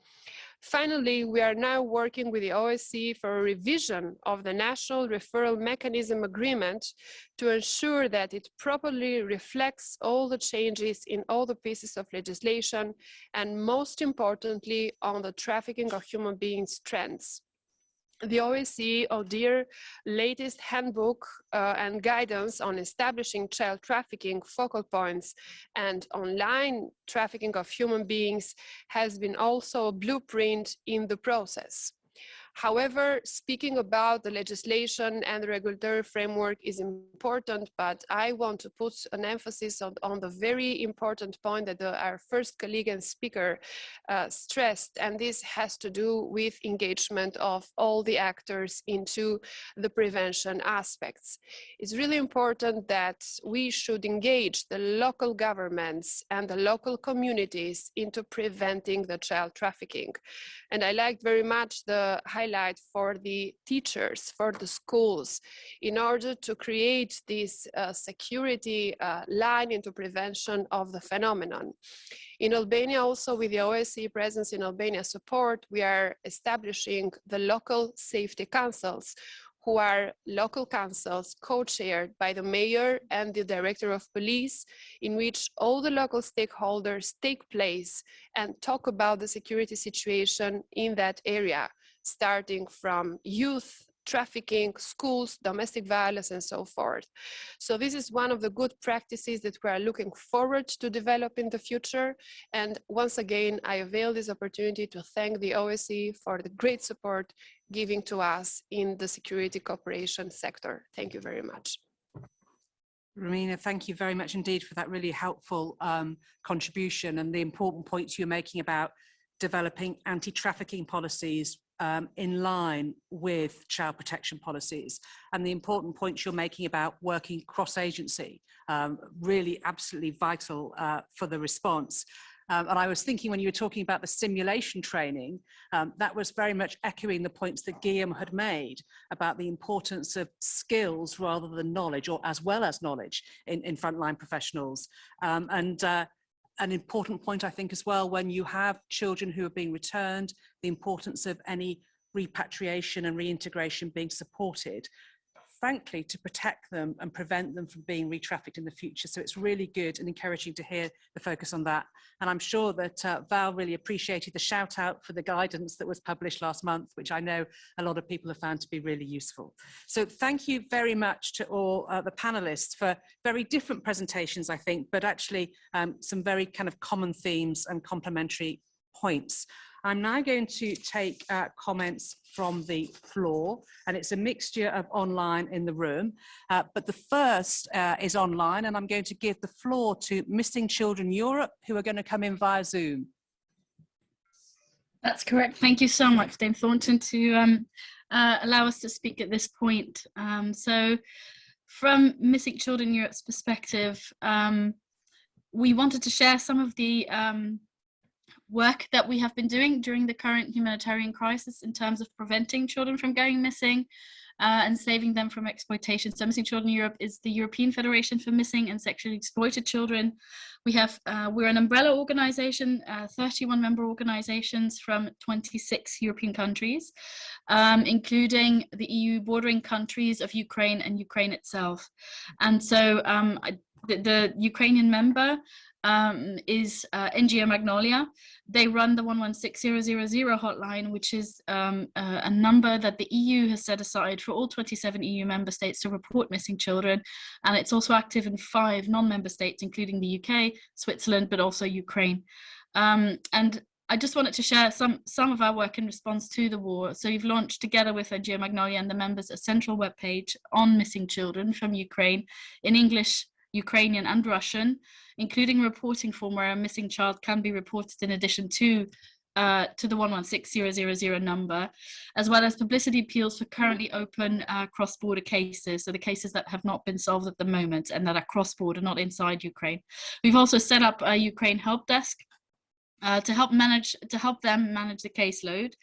Finally, we are now working with the OSCE for a revision of the National Referral Mechanism Agreement to ensure that it properly reflects all the changes in all the pieces of legislation and, most importantly, on the trafficking of human beings trends. The OSCE ODIHR latest handbook and guidance on establishing child trafficking focal points and online trafficking of human beings has been also a blueprint in the process. However, speaking about the legislation and the regulatory framework is important, but I want to put an emphasis on the very important point that our first colleague and speaker stressed, and this has to do with engagement of all the actors into the prevention aspects. It's really important that we should engage the local governments and the local communities into preventing the child trafficking. And I liked very much the highlight for the teachers, for the schools, in order to create this security line into prevention of the phenomenon. In Albania, also with the OSCE presence in Albania support, we are establishing the local safety councils, who are local councils co-chaired by the mayor and the director of police, in which all the local stakeholders take place and talk about the security situation in that area, starting from youth, trafficking, schools, domestic violence, and so forth. So this is one of the good practices that we are looking forward to develop in the future. And once again, I avail this opportunity to thank the OSCE for the great support giving to us in the security cooperation sector. Thank you very much. Romina, thank you very much indeed for that really helpful contribution and the important points you're making about developing anti-trafficking policies in line with child protection policies, and the important points you're making about working cross-agency, really absolutely vital for the response. And I was thinking when you were talking about the simulation training, that was very much echoing the points that Guillaume had made about the importance of skills rather than knowledge, or as well as knowledge in frontline professionals. An important point, I think, as well, when you have children who are being returned, the importance of any repatriation and reintegration being supported frankly, to protect them and prevent them from being re-trafficked in the future. So it's really good and encouraging to hear the focus on that. And I'm sure that Val really appreciated the shout out for the guidance that was published last month, which I know a lot of people have found to be really useful. So thank you very much to all the panelists for very different presentations, I think, but actually some very kind of common themes and complementary points. I'm now going to take comments from the floor, and it's a mixture of online in the room, but the first is online, and I'm going to give the floor to Missing Children Europe, who are going to come in via Zoom. That's correct. Thank you so much, Dame Thornton, to allow us to speak at this point. So from Missing Children Europe's perspective, we wanted to share some of the work that we have been doing during the current humanitarian crisis in terms of preventing children from going missing and saving them from exploitation. So Missing Children Europe is the European Federation for Missing and Sexually Exploited Children. We're an umbrella organization, 31 member organizations from 26 European countries, including the EU bordering countries of Ukraine and Ukraine itself. And so the Ukrainian member is NGO Magnolia. They run the 116000 hotline, which is a number that the EU has set aside for all 27 EU member states to report missing children. And it's also active in 5 non-member states, including the UK, Switzerland, but also Ukraine. And I just wanted to share some of our work in response to the war. So we've launched, together with NGO Magnolia and the members, a central webpage on missing children from Ukraine in English, Ukrainian and Russian, including a reporting form where a missing child can be reported in addition to the 116000 number, as well as publicity appeals for currently open cross-border cases, so the cases that have not been solved at the moment and that are cross-border, not inside Ukraine. We've also set up a Ukraine help desk to help them manage the caseload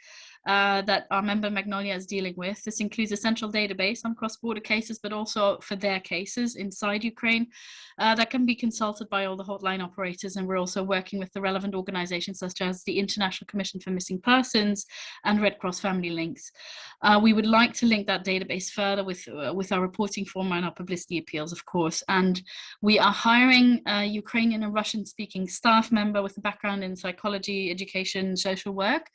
that our member Magnolia is dealing with. This includes a central database on cross-border cases, but also for their cases inside Ukraine that can be consulted by all the hotline operators. And we're also working with the relevant organizations such as the International Commission for Missing Persons and Red Cross Family Links. We would like to link that database further with our reporting form and our publicity appeals, of course. And we are hiring a Ukrainian and Russian-speaking staff member with a background in psychology, education, social work,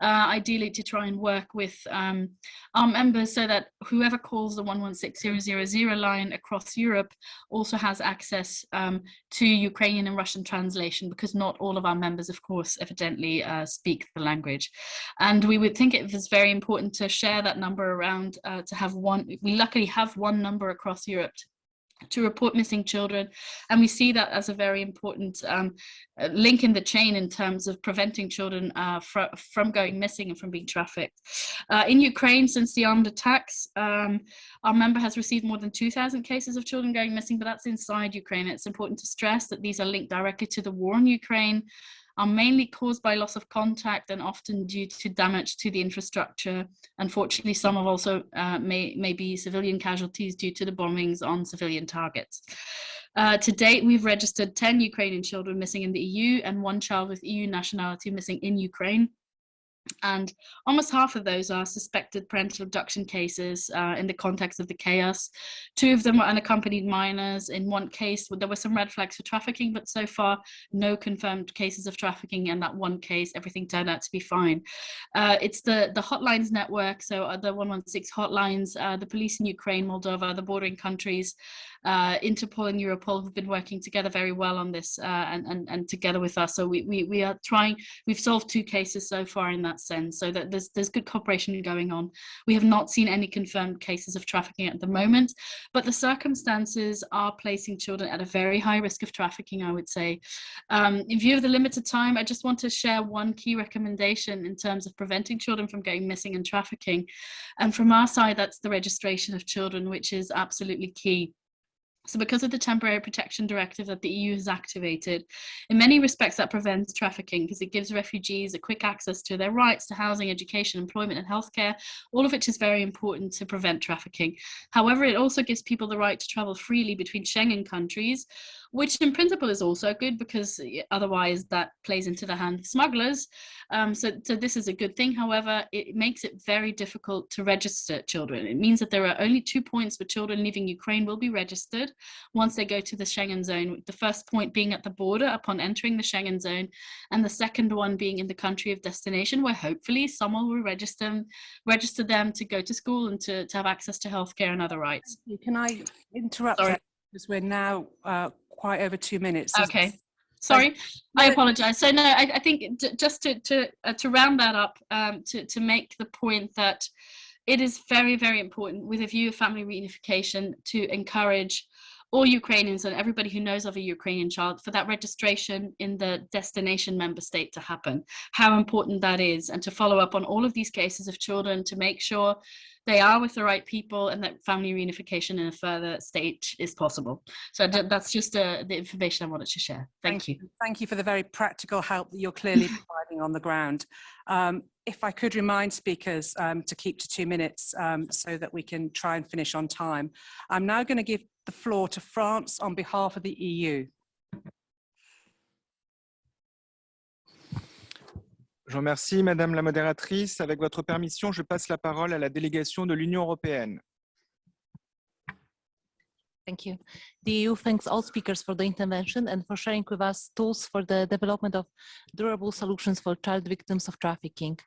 ideally to try and work with our members so that whoever calls the 116000 line across Europe also has access to Ukrainian and Russian translation, because not all of our members, of course, evidently speak the language. And we would think it was very important to share that number around, to have one. We luckily have one number across Europe to report missing children, and we see that as a very important link in the chain in terms of preventing children from going missing and from being trafficked. In Ukraine, since the armed attacks, our member has received more than 2,000 cases of children going missing, but that's inside Ukraine. It's important to stress that these are linked directly to the war in Ukraine, are mainly caused by loss of contact and often due to damage to the infrastructure. Unfortunately, some have also may be civilian casualties due to the bombings on civilian targets. To date, we've registered 10 Ukrainian children missing in the EU and 1 child with EU nationality missing in Ukraine. And almost half of those are suspected parental abduction cases in the context of the chaos. 2 of them were unaccompanied minors. In 1 case, there were some red flags for trafficking, but so far no confirmed cases of trafficking. And that 1 case, everything turned out to be fine. It's the hotlines network, so the 116 hotlines, the police in Ukraine, Moldova, the bordering countries, Interpol and Europol have been working together very well on this and together with us. So we are trying. We've solved 2 cases so far in that sense, so that there's good cooperation going on. We have not seen any confirmed cases of trafficking at the moment, but the circumstances are placing children at a very high risk of trafficking, I would say. In view of the limited time, I just want to share 1 key recommendation in terms of preventing children from going missing and trafficking. And from our side, that's the registration of children, which is absolutely key. So because of the Temporary Protection Directive that the EU has activated, in many respects that prevents trafficking because it gives refugees a quick access to their rights to housing, education, employment and healthcare, all of which is very important to prevent trafficking. However, it also gives people the right to travel freely between Schengen countries, which in principle is also good because otherwise that plays into the hand of smugglers. So this is a good thing. However, it makes it very difficult to register children. It means that there are only 2 points where children leaving Ukraine will be registered once they go to the Schengen zone. The first point being at the border upon entering the Schengen zone, and the second one being in the country of destination, where hopefully someone will register them to go to school and to have access to healthcare and other rights. Can I interrupt? Sorry. Because we're now quite over 2 minutes. Okay. Sorry, I apologize. So no, I think just to round that up, to make the point that it is very, very important with a view of family reunification to encourage all Ukrainians and everybody who knows of a Ukrainian child for that registration in the destination member state to happen, how important that is, and to follow up on all of these cases of children to make sure they are with the right people and that family reunification in a further stage is possible. So that's just the information I wanted to share. Thank you. Thank you for the very practical help that you're clearly providing on the ground. If I could remind speakers to keep to 2 minutes so that we can try and finish on time. I'm now going to give the floor to France on behalf of the EU. Je vous remercie, Madame la modératrice. Avec votre permission, je passe la parole à la délégation de l'Union européenne. Thank you. The EU thanks all speakers for the intervention and for sharing with us tools for the development of durable solutions for child victims of trafficking.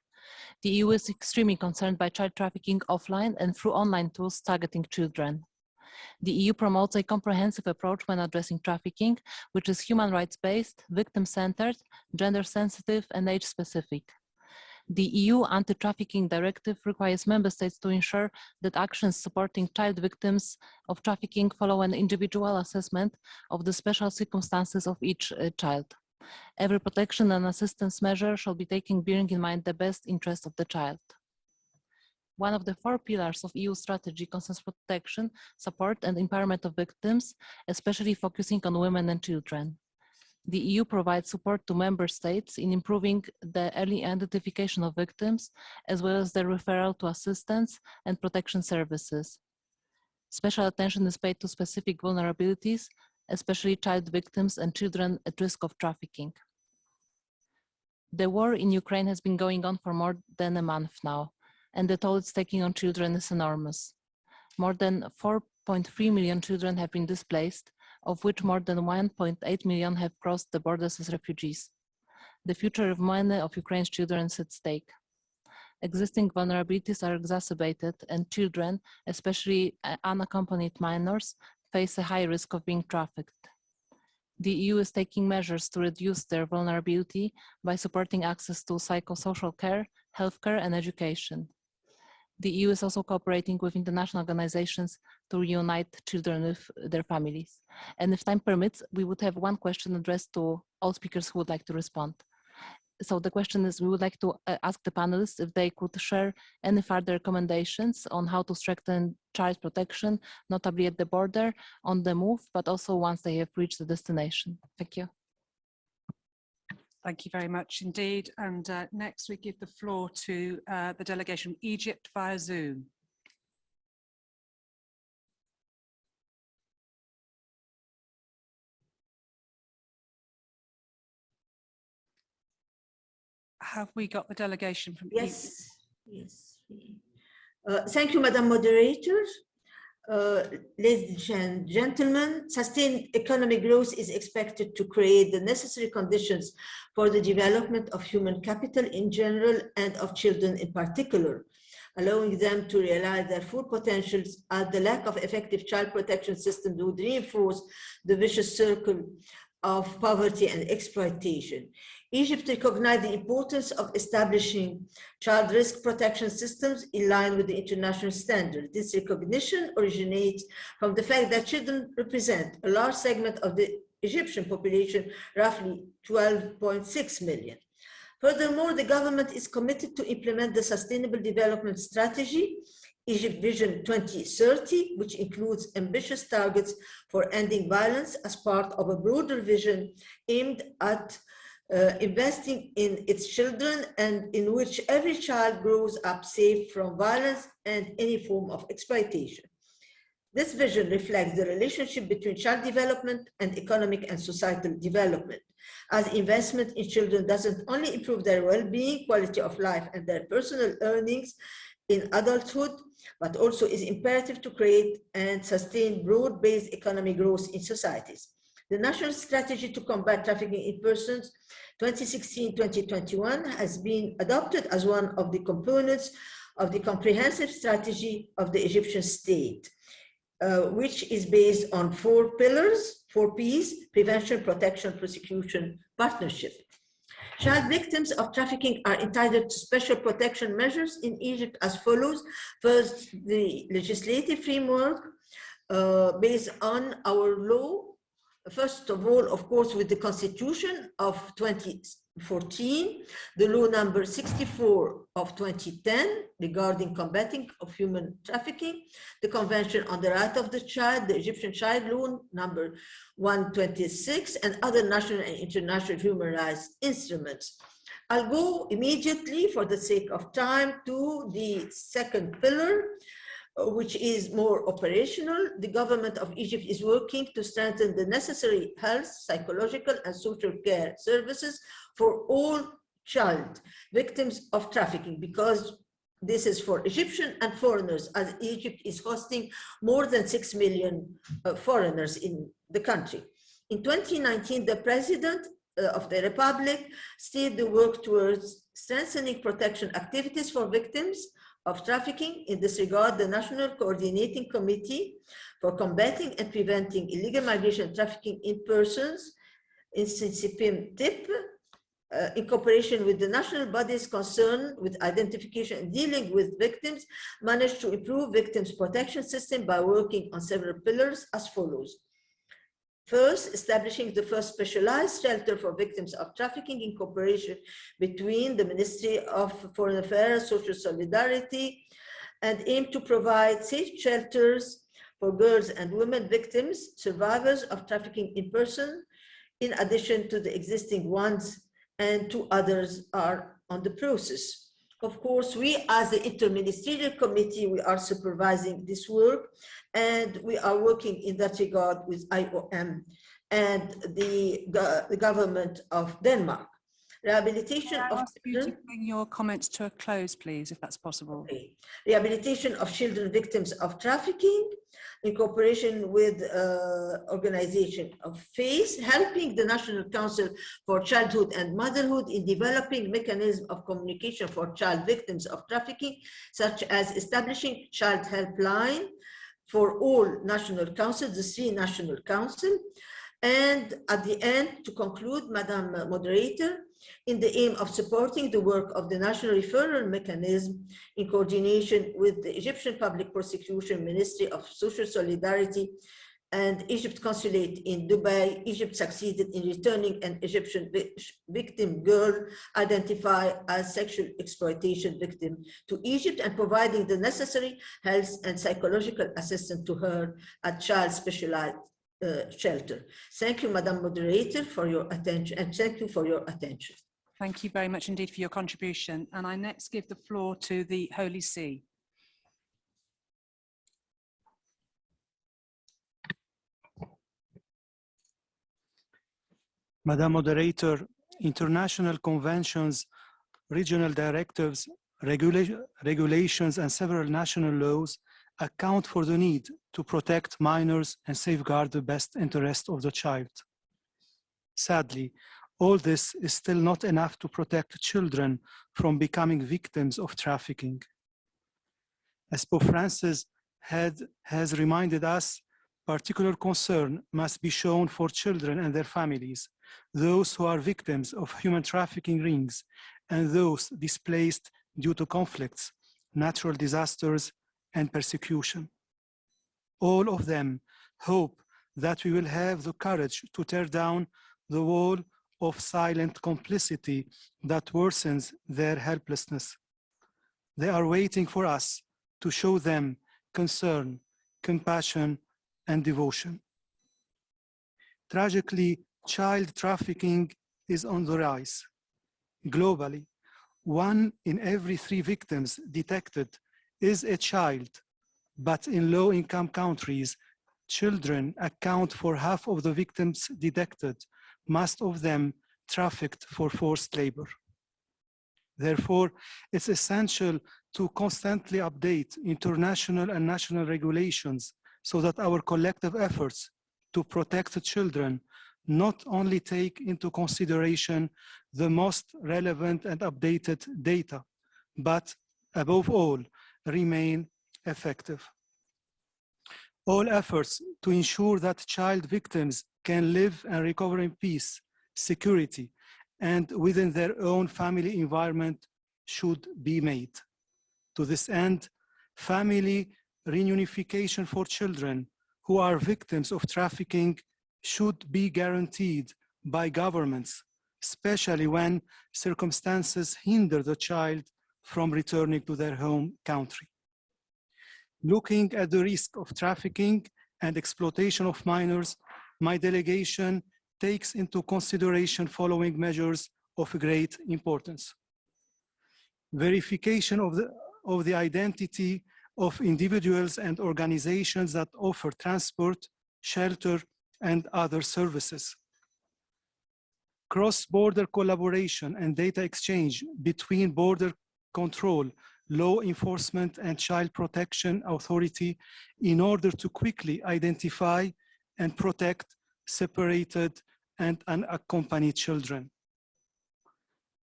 The EU is extremely concerned by child trafficking offline and through online tools targeting children. The EU promotes a comprehensive approach when addressing trafficking, which is human rights-based, victim-centered, gender-sensitive, and age-specific. The EU Anti-Trafficking Directive requires member states to ensure that actions supporting child victims of trafficking follow an individual assessment of the special circumstances of each child. Every protection and assistance measure shall be taken bearing in mind the best interest of the child. One of the 4 pillars of EU strategy concerns protection, support, and empowerment of victims, especially focusing on women and children. The EU provides support to member states in improving the early identification of victims, as well as their referral to assistance and protection services. Special attention is paid to specific vulnerabilities, especially child victims and children at risk of trafficking. The war in Ukraine has been going on for more than a month now, and the toll it's taking on children is enormous. More than 4.3 million children have been displaced, of which more than 1.8 million have crossed the borders as refugees. The future of many of Ukraine's children is at stake. Existing vulnerabilities are exacerbated, and children, especially unaccompanied minors, face a high risk of being trafficked. The EU is taking measures to reduce their vulnerability by supporting access to psychosocial care, healthcare, and education. The EU is also cooperating with international organizations to reunite children with their families. And if time permits, we would have one question addressed to all speakers who would like to respond. So the question is, we would like to ask the panelists if they could share any further recommendations on how to strengthen child protection, notably at the border, on the move, but also once they have reached the destination. Thank you. Thank you very much indeed. And next we give the floor to the delegation from Egypt via Zoom. Have we got the delegation from Egypt? Yes. Thank you, Madam Moderator. Ladies and gentlemen, sustained economic growth is expected to create the necessary conditions for the development of human capital in general and of children in particular, allowing them to realize their full potentials, as the lack of effective child protection systems would reinforce the vicious circle of poverty and exploitation. Egypt recognized the importance of establishing child risk protection systems in line with the international standards. This recognition originates from the fact that children represent a large segment of the Egyptian population, roughly 12.6 million. Furthermore, the government is committed to implement the Sustainable Development Strategy Egypt Vision 2030, which includes ambitious targets for ending violence as part of a broader vision aimed at investing in its children and in which every child grows up safe from violence and any form of exploitation. This vision reflects the relationship between child development and economic and societal development, as investment in children doesn't only improve their well-being, quality of life, and their personal earnings in adulthood, but also is imperative to create and sustain broad-based economic growth in societies. The National Strategy to Combat Trafficking in Persons 2016-2021 has been adopted as one of the components of the comprehensive strategy of the Egyptian state, which is based on 4 pillars, 4 Ps: prevention, protection, prosecution, partnership. Child victims of trafficking are entitled to special protection measures in Egypt as follows. First, the legislative framework based on our law. First of all, of course, with the Constitution of 2014, the law number 64 of 2010 regarding combating of human trafficking, the Convention on the Right of the Child, the Egyptian Child Law number 126, and other national and international human rights instruments. I'll go immediately, for the sake of time, to the second pillar, which is more operational. The government of Egypt is working to strengthen the necessary health, psychological, and social care services for all child victims of trafficking, because this is for Egyptian and foreigners, as Egypt is hosting more than 6 million foreigners in the country. In 2019, the President of the Republic steered the work towards strengthening protection activities for victims of trafficking. In this regard, the National Coordinating Committee for Combating and Preventing Illegal Migration and Trafficking in Persons, INCIPIM-TIP, in cooperation with the national bodies concerned with identification and dealing with victims, managed to improve victims' protection system by working on several pillars as follows. First, establishing the first specialized shelter for victims of trafficking in cooperation between the Ministry of Foreign Affairs, Social Solidarity, and aim to provide safe shelters for girls and women victims, survivors of trafficking in person, in addition to the existing ones, and 2 others are on the process. Of course, we as the interministerial committee, we are supervising this work, and we are working in that regard with IOM and the government of Denmark. Rehabilitation of children. To bring your comments to a close, please, if that's possible. Okay. Rehabilitation of children victims of trafficking in cooperation with organization of FACE, helping the National Council for Childhood and Motherhood in developing mechanisms of communication for child victims of trafficking, such as establishing child helpline for all national councils, the 3 national councils. And at the end, to conclude, Madam Moderator, in the aim of supporting the work of the National Referral Mechanism in coordination with the Egyptian Public Prosecution Ministry of Social Solidarity and Egypt Consulate in Dubai, Egypt succeeded in returning an Egyptian victim girl identified as sexual exploitation victim to Egypt and providing the necessary health and psychological assistance to her at child specialized shelter. Thank you, Madam Moderator, for your attention, and thank you for your attention. Thank you very much indeed for your contribution. And I next give the floor to the Holy See. Madam Moderator, international conventions, regional directives, regulations, and several national laws account for the need to protect minors and safeguard the best interest of the child. Sadly, all this is still not enough to protect children from becoming victims of trafficking. As Pope Francis has reminded us, particular concern must be shown for children and their families, those who are victims of human trafficking rings, and those displaced due to conflicts, natural disasters, and persecution. All of them hope that we will have the courage to tear down the wall of silent complicity that worsens their helplessness. They are waiting for us to show them concern, compassion, and devotion. Tragically, child trafficking is on the rise. Globally, 1 in every 3 victims detected is a child, but in low-income countries, children account for half of the victims detected, most of them trafficked for forced labor. Therefore, it's essential to constantly update international and national regulations so that our collective efforts to protect the children not only take into consideration the most relevant and updated data, but above all, remain effective. All efforts to ensure that child victims can live and recover in peace, security, and within their own family environment should be made. To this end, family reunification for children who are victims of trafficking should be guaranteed by governments, especially when circumstances hinder the child from returning to their home country. Looking at the risk of trafficking and exploitation of minors, my delegation takes into consideration following measures of great importance. Verification of the identity of individuals and organizations that offer transport, shelter, and other services. Cross-border collaboration and data exchange between border control, law enforcement, and child protection authority in order to quickly identify and protect separated and unaccompanied children.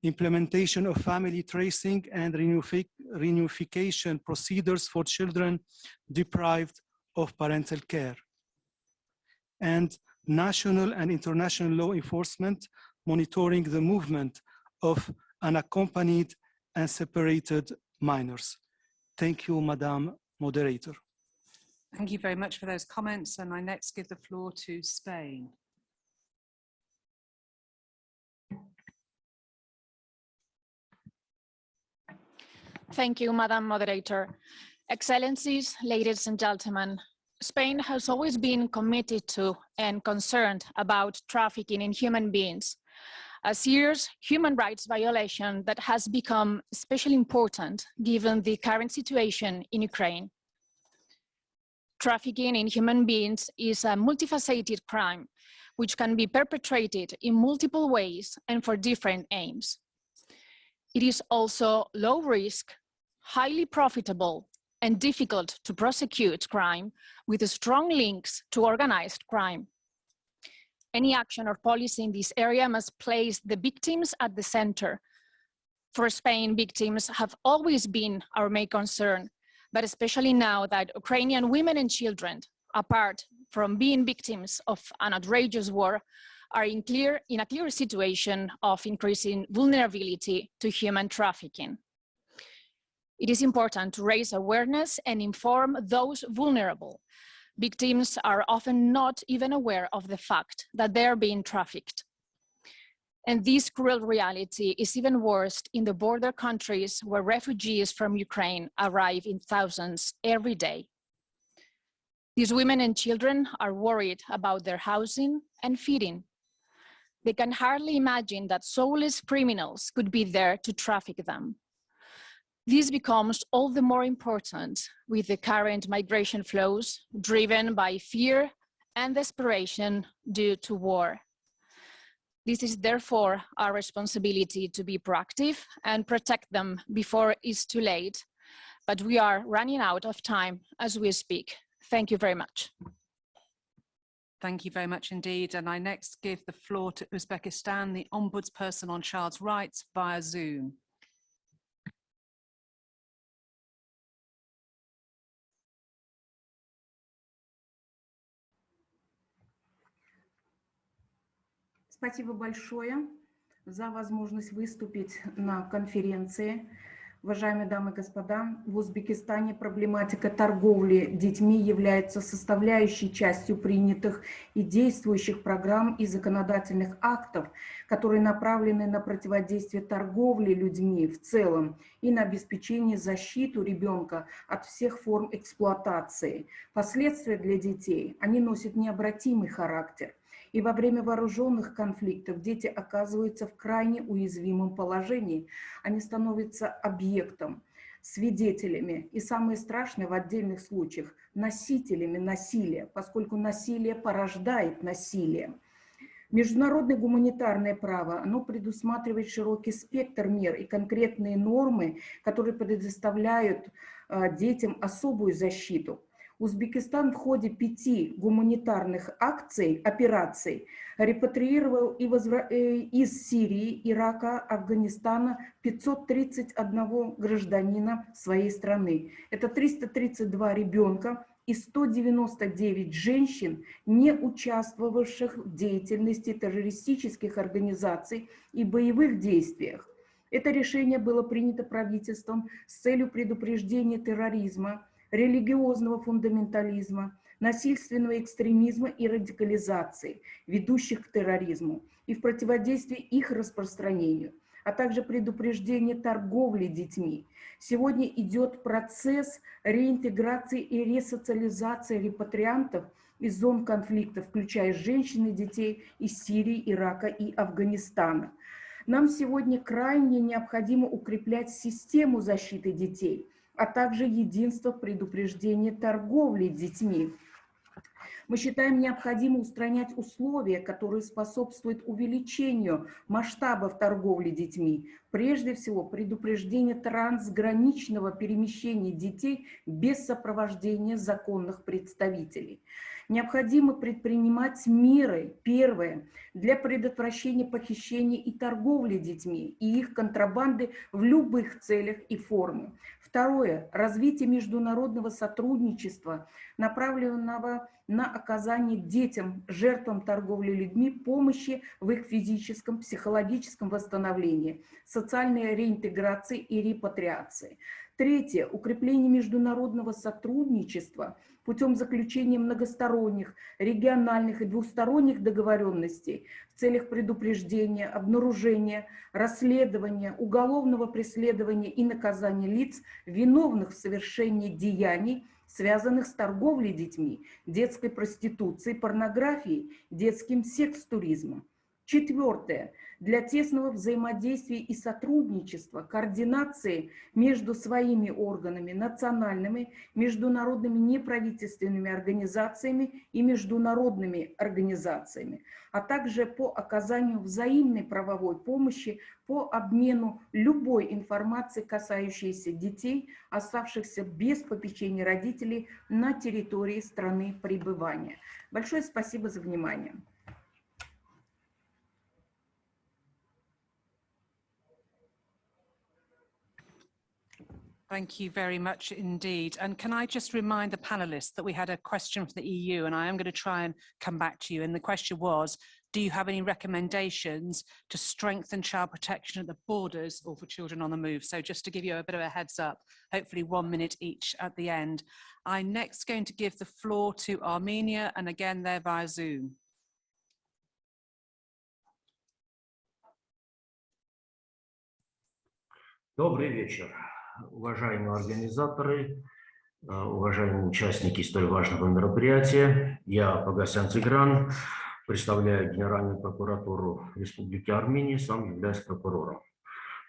Implementation of family tracing and reunification procedures for children deprived of parental care. And national and international law enforcement monitoring the movement of unaccompanied and separated minors. Thank you, Madam Moderator. Thank you very much for those comments. And I next give the floor to Spain. Thank you, Madam Moderator. Excellencies, ladies and gentlemen, Spain has always been committed to and concerned about trafficking in human beings, a serious human rights violation that has become especially important given the current situation in Ukraine. Trafficking in human beings is a multifaceted crime which can be perpetrated in multiple ways and for different aims. It is also low risk, highly profitable, and difficult to prosecute crime with strong links to organized crime. Any action or policy in this area must place the victims at the center. For Spain, victims have always been our main concern, but especially now that Ukrainian women and children, apart from being victims of an outrageous war, are in a clear situation of increasing vulnerability to human trafficking. It is important to raise awareness and inform those vulnerable. Victims are often not even aware of the fact that they are being trafficked. And this cruel reality is even worse in the border countries where refugees from Ukraine arrive in thousands every day. These women and children are worried about their housing and feeding. They can hardly imagine that soulless criminals could be there to traffic them. This becomes all the more important with the current migration flows driven by fear and desperation due to war. This is therefore our responsibility to be proactive and protect them before it's too late. But we are running out of time as we speak. Thank you very much. Thank you very much indeed. And I next give the floor to Uzbekistan, the Ombudsperson on Child's Rights via Zoom. Спасибо большое за возможность выступить на конференции. Уважаемые дамы и господа, в Узбекистане проблематика торговли детьми является составляющей частью принятых и действующих программ и законодательных актов, которые направлены на противодействие торговле людьми в целом и на обеспечение защиты ребенка от всех форм эксплуатации. Последствия для детей, они носят необратимый характер. И во время вооруженных конфликтов дети оказываются в крайне уязвимом положении. Они становятся объектом, свидетелями и, самое страшное в отдельных случаях, носителями насилия, поскольку насилие порождает насилие. Международное гуманитарное право, оно предусматривает широкий спектр мер и конкретные нормы, которые предоставляют детям особую защиту. Узбекистан в ходе 5 гуманитарных операций репатриировал из Сирии, Ирака, Афганистана 531 гражданина своей страны. Это 332 ребенка и 199 женщин, не участвовавших в деятельности террористических организаций и боевых действиях. Это решение было принято правительством с целью предупреждения терроризма, религиозного фундаментализма, насильственного экстремизма и радикализации, ведущих к терроризму, и в противодействии их распространению, а также предупреждение торговли детьми. Сегодня идет процесс реинтеграции и ресоциализации репатриантов из зон конфликта, включая женщин и детей из Сирии, Ирака и Афганистана. Нам сегодня крайне необходимо укреплять систему защиты детей, а также единство в предупреждении торговли детьми. Мы считаем необходимо устранять условия, которые способствуют увеличению масштабов торговли детьми. Прежде всего, предупреждение трансграничного перемещения детей без сопровождения законных представителей. Необходимо предпринимать меры, первое, для предотвращения похищения и торговли детьми и их контрабанды в любых целях и формах. Второе, развитие международного сотрудничества, направленного на оказание детям, жертвам торговли людьми, помощи в их физическом, психологическом восстановлении, социальной реинтеграции и репатриации. Третье, укрепление международного сотрудничества путем заключения многосторонних, региональных и двусторонних договоренностей в целях предупреждения, обнаружения, расследования, уголовного преследования и наказания лиц, виновных в совершении деяний, связанных с торговлей детьми, детской проституцией, порнографией, детским секс-туризмом. Четвертое. Для тесного взаимодействия и сотрудничества, координации между своими органами, национальными, международными неправительственными организациями и международными организациями, а также по оказанию взаимной правовой помощи по обмену любой информации, касающейся детей, оставшихся без попечения родителей на территории страны пребывания. Большое спасибо за внимание. Thank you very much indeed. And can I just remind the panelists that we had a question from the EU, and I am going to try and come back to you. And the question was, do you have any recommendations to strengthen child protection at the borders or for children on the move? So just to give you a bit of a heads up, hopefully 1 minute each at the end. I'm next going to give the floor to Armenia, and again, they're via Zoom. Добрый вечер, уважаемые организаторы, уважаемые участники столь важного мероприятия. Я Погасян Тигран, представляю Генеральную прокуратуру Республики Армения, сам являюсь прокурором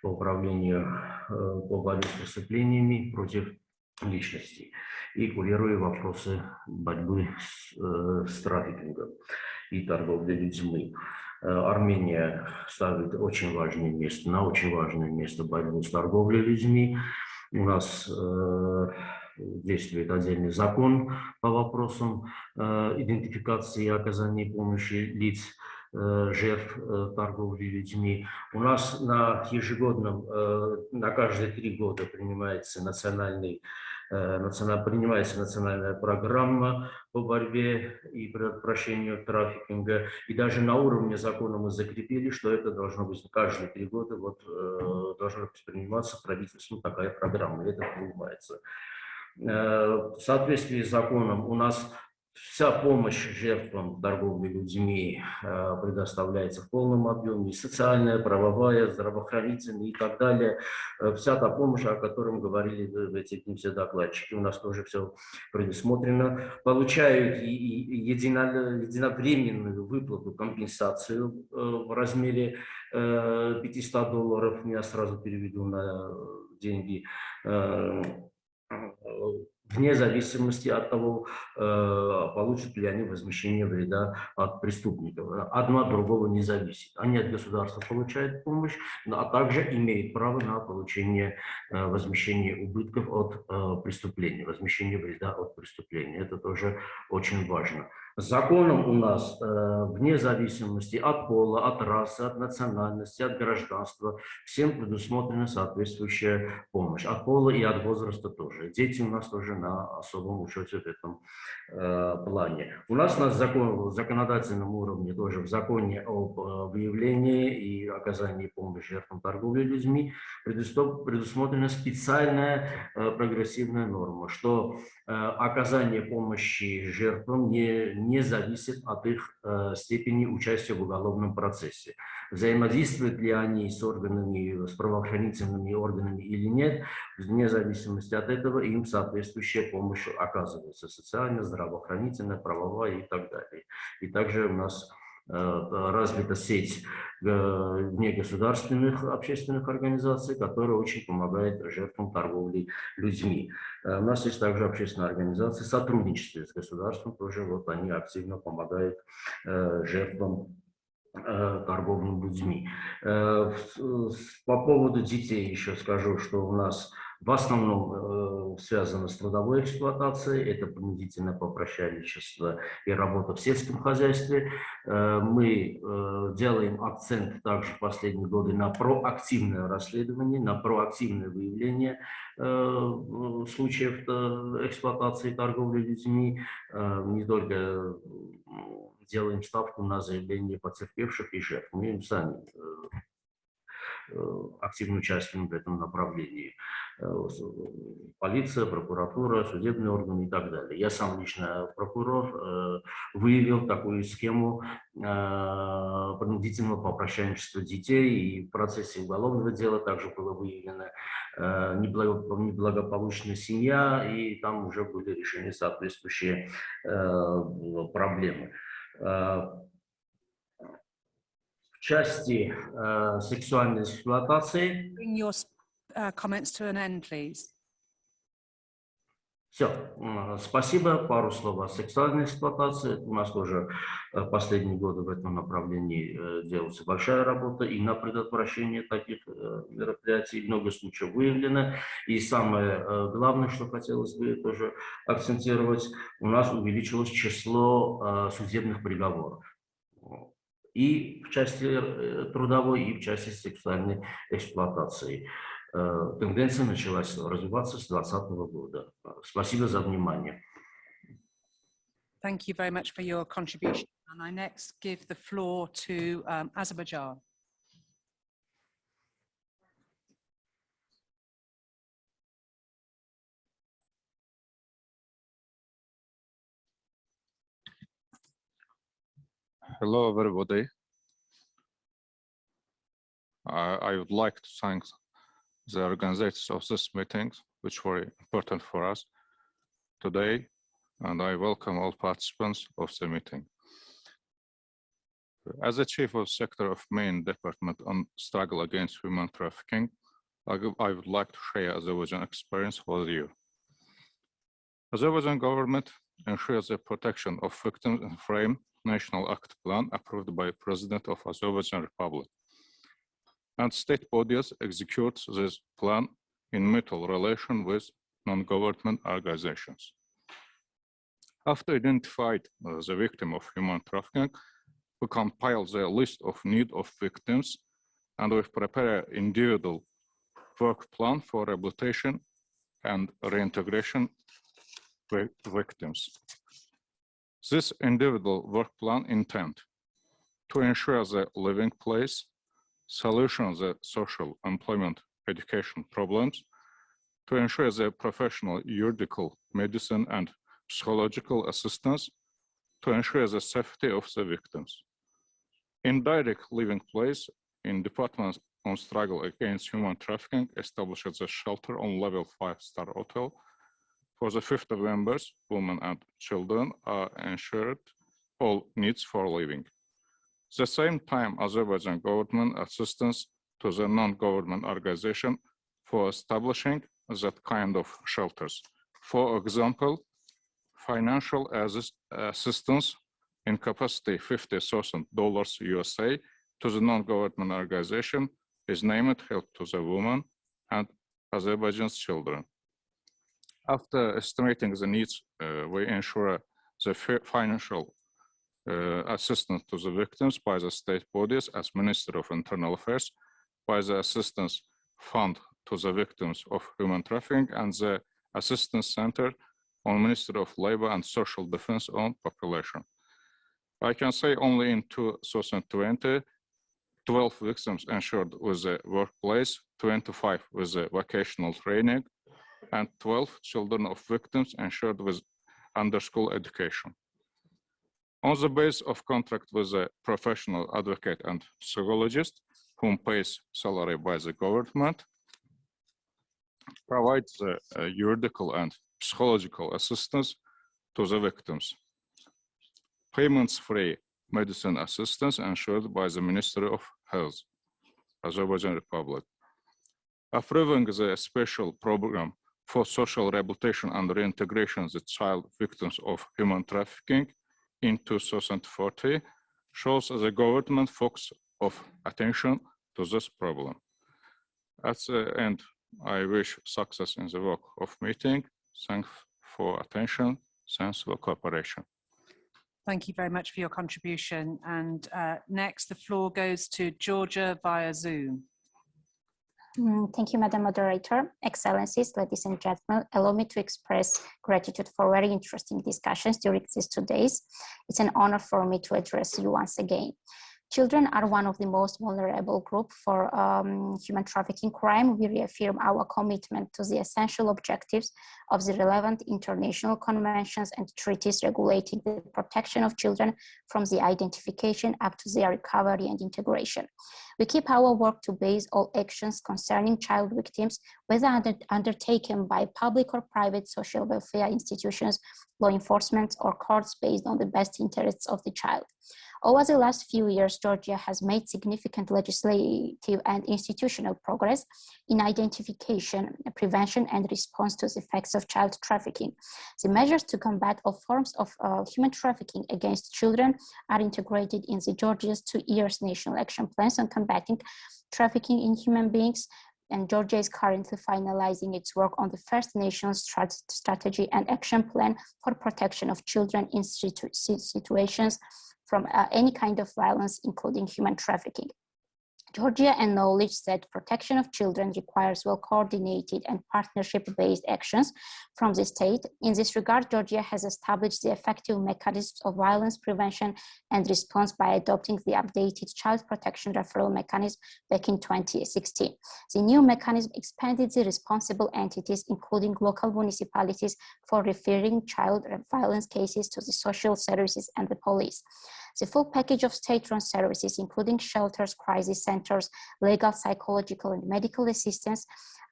по управлению по борьбе с преступлениями против личности и курирую вопросы борьбы с трафикингом и торговлей людьми. Армения ставит очень важное место, на очень важное место борьбу с торговлей людьми. У нас действует отдельный закон по вопросам идентификации и оказания помощи лиц, жертв торговли людьми. У нас на ежегодном, на каждые 3 года принимается национальный принимается национальная программа по борьбе и предотвращению трафикинга. И даже на уровне закона мы закрепили, что это должно быть каждые 3 года, должна приниматься правительством такая программа, и это принимается. В соответствии с законом у нас вся помощь жертвам торговли людьми предоставляется в полном объеме, и социальная, правовая, здравоохранительная и так далее. Вся та помощь, о которой говорили в эти дни все докладчики, у нас тоже все предусмотрено. Получают единовременную выплату, компенсацию в размере $500. Я сразу переведу на деньги. Вне зависимости от того, получат ли они возмещение вреда от преступников. Одно от другого не зависит. Они от государства получают помощь, а также имеют право на получение возмещения убытков от преступления, возмещения вреда от преступления. Это тоже очень важно. Законом у нас, вне зависимости от пола, от расы, от национальности, от гражданства, всем предусмотрена соответствующая помощь. От пола и от возраста тоже. Дети у нас тоже на особом учете в этом плане. У нас на законодательном уровне, тоже в законе об выявлении и оказании помощи жертвам торговли людьми предусмотрена специальная прогрессивная норма, что оказание помощи жертвам не зависит от их степени участия в уголовном процессе. Взаимодействуют ли они с органами, с правоохранительными органами или нет, вне зависимости от этого им соответствующая помощь оказывается. Социальная, здравоохранительная, правовая и так далее. И также у нас развита сеть негосударственных общественных организаций, которая очень помогает жертвам торговли людьми. У нас есть также общественные организации, сотрудничество с государством, тоже они активно помогают жертвам торговлей людьми. По поводу детей еще скажу, что у нас в основном связано с трудовой эксплуатацией, это принудительное попрошайничество и работа в сельском хозяйстве. Мы делаем акцент также в последние годы на проактивное расследование, на проактивное выявление случаев эксплуатации и торговли людьми, не только делаем ставку на заявление потерпевших и жертв. Мы сами активно участвуем в этом направлении. Полиция, прокуратура, судебные органы и так далее. Я сам лично прокурор выявил такую схему принудительного попрошайничества детей, и в процессе уголовного дела также было выявлено неблагополучная семья, и там уже были решены соответствующие проблемы. В части сексуальной эксплуатации. Bring your comments to an end, please. Все, спасибо. Пару слов о сексуальной эксплуатации. У нас тоже последние годы в этом направлении делается большая работа и на предотвращение таких мероприятий. Много случаев выявлено. И самое главное, что хотелось бы тоже акцентировать, у нас увеличилось число судебных приговоров. И в части трудовой, и в части сексуальной эксплуатации. Тенденция началась развиваться с 2020 года. Спасибо за внимание. Thank you very much for your contribution. And I next give the floor to Azerbaijan. Hello, everybody. I would like to thank the organizers of this meeting, which were important for us today, and I welcome all participants of the meeting. As the Chief of Sector of Main Department on Struggle Against Human Trafficking, I would like to share Azerbaijan experience with you. Azerbaijan government ensures the protection of victims and frame National Act Plan approved by President of Azerbaijan Republic. And state bodies execute this plan in mutual relation with non-government organizations. After identified the victim of human trafficking, we compile the list of need of victims and we prepare an individual work plan for rehabilitation and reintegration victims. This individual work plan intend to ensure the living place, solution the social employment education problems, to ensure the professional juridical medicine and psychological assistance, to ensure the safety of the victims. Indirect living place in Department on Struggle Against Human Trafficking established the shelter on level 5-star hotel. For the 50 members, women and children are ensured all needs for living. At the same time, Azerbaijan government assistance to the non-government organization for establishing that kind of shelters. For example, financial assistance in capacity $50,000 USA to the non-government organization is named help to the women and Azerbaijan's children. After estimating the needs, we ensure the financial assistance to the victims by the state bodies as Ministry of Internal Affairs, by the assistance fund to the victims of human trafficking and the assistance center on Ministry of Labor and Social Defense on population. I can say only in 2020, 12 victims ensured with the workplace, 25 with the vocational training, and 12 children of victims ensured with under-school education. On the basis of contract with a professional advocate and psychologist, whom pays salary by the government, provides the juridical and psychological assistance to the victims. Payments-free medicine assistance ensured by the Ministry of Health, Azerbaijan Republic. Approving the special program for social rehabilitation and reintegration of the child victims of human trafficking in 2040 shows the government focus of attention to this problem. At the end, I wish success in the work of meeting. Thanks for attention. Thanks for cooperation. Thank you very much for your contribution. And next, the floor goes to Georgia via Zoom. Thank you, Madam Moderator. Excellencies, ladies and gentlemen, allow me to express gratitude for very interesting discussions during these 2 days. It's an honor for me to address you once again. Children are one of the most vulnerable groups for human trafficking crime. We reaffirm our commitment to the essential objectives of the relevant international conventions and treaties regulating the protection of children from the identification up to their recovery and integration. We keep our work to base all actions concerning child victims, whether undertaken by public or private social welfare institutions, law enforcement, or courts, based on the best interests of the child. Over the last few years, Georgia has made significant legislative and institutional progress in identification, prevention, and response to the effects of child trafficking. The measures to combat all forms of human trafficking against children are integrated in the Georgia's 2-year national action plans on combating trafficking in human beings, and Georgia is currently finalizing its work on the first national strategy and action plan for protection of children in situations from any kind of violence, including human trafficking. Georgia acknowledges that protection of children requires well-coordinated and partnership-based actions from the state. In this regard, Georgia has established the effective mechanisms of violence prevention and response by adopting the updated child protection referral mechanism back in 2016. The new mechanism expanded the responsible entities, including local municipalities, for referring child violence cases to the social services and the police. The full package of state-run services, including shelters, crisis centers, legal, psychological, and medical assistance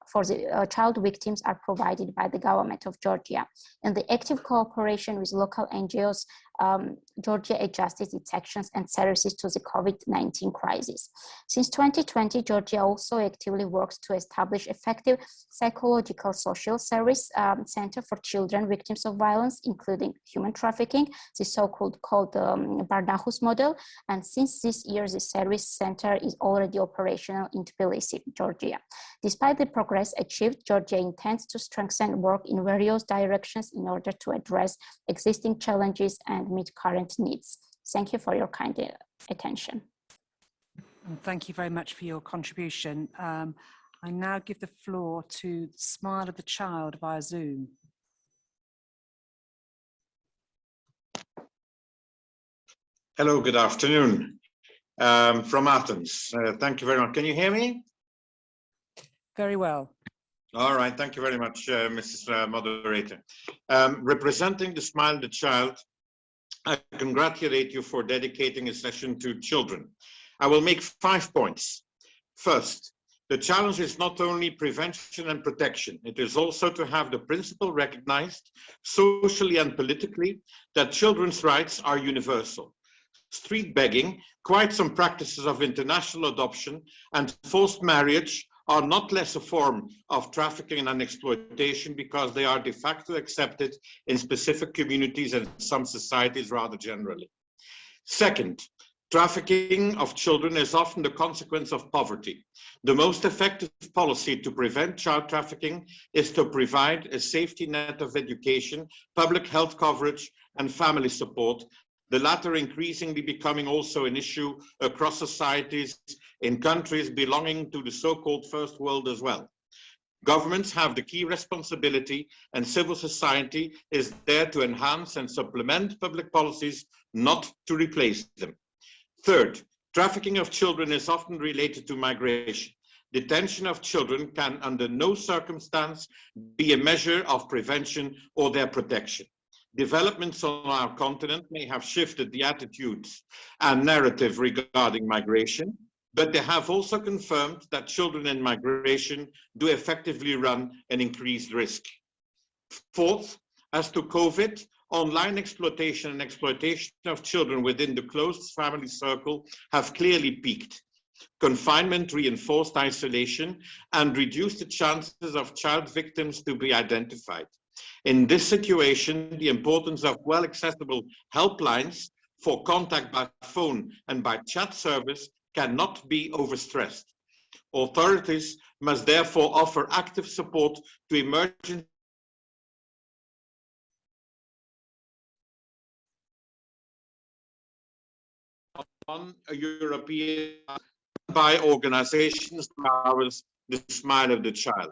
for the child victims, are provided by the government of Georgia. In the active cooperation with local NGOs, Georgia adjusted its actions and services to the COVID-19 crisis. Since 2020, Georgia also actively works to establish effective psychological social service center for children victims of violence, including human trafficking, the so-called Barnahus model. And since this year, the service center is already operational in Tbilisi, Georgia. Despite the progress achieved, Georgia intends to strengthen work in various directions in order to address existing challenges and meet current needs. Thank you for your kind attention. And thank you very much for your contribution. I now give the floor to Smile of the Child via Zoom. Hello, good afternoon from Athens. Thank you very much. Can you hear me? Very well. All right, thank you very much, Mrs. Moderator. Representing the Smile of the Child, I congratulate you for dedicating a session to children. I will make 5 points. First, the challenge is not only prevention and protection, it is also to have the principle recognized socially and politically that children's rights are universal. Street begging, quite some practices of international adoption, and forced marriage are not less a form of trafficking and exploitation because they are de facto accepted in specific communities and some societies rather generally. Second, trafficking of children is often the consequence of poverty. The most effective policy to prevent child trafficking is to provide a safety net of education, public health coverage, and family support, the latter increasingly becoming also an issue across societies in countries belonging to the so-called first world as well. Governments have the key responsibility, and civil society is there to enhance and supplement public policies, not to replace them. Third, trafficking of children is often related to migration. Detention of children can under no circumstance be a measure of prevention or their protection. Developments on our continent may have shifted the attitudes and narrative regarding migration, but they have also confirmed that children in migration do effectively run an increased risk. Fourth, as to COVID, online exploitation and exploitation of children within the closed family circle have clearly peaked. Confinement reinforced isolation and reduced the chances of child victims to be identified. In this situation, the importance of well-accessible helplines for contact by phone and by chat service cannot be overstressed. Authorities must therefore offer active support to emergency on a European by organizations ours, the Smile of the Child.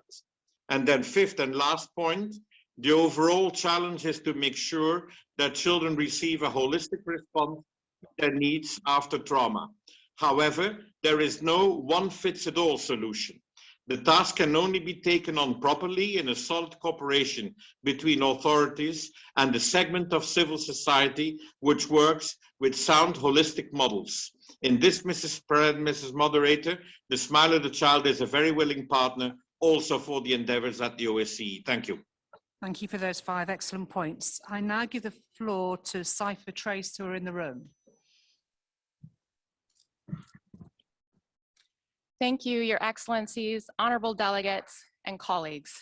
And then fifth and last point, the overall challenge is to make sure that children receive a holistic response to their needs after trauma. However, there is no one-fits-it-all solution. The task can only be taken on properly in a solid cooperation between authorities and a segment of civil society which works with sound holistic models. In this, Mrs. Moderator, the Smile of the Child is a very willing partner also for the endeavors at the OSCE. Thank you. Thank you for those 5 excellent points. I now give the floor to Cypher Trace, who are in the room. Thank you, Your Excellencies, honorable delegates, and colleagues.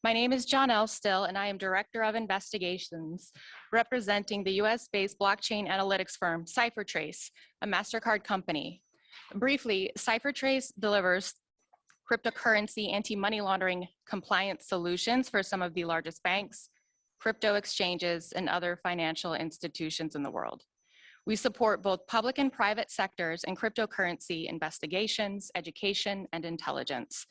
My name is Janelle Still, and I am Director of Investigations, representing the US-based blockchain analytics firm CipherTrace, a MasterCard company. Briefly, CipherTrace delivers cryptocurrency anti-money laundering compliance solutions for some of the largest banks, crypto exchanges, and other financial institutions in the world. We support both public and private sectors in cryptocurrency investigations, education, and intelligence.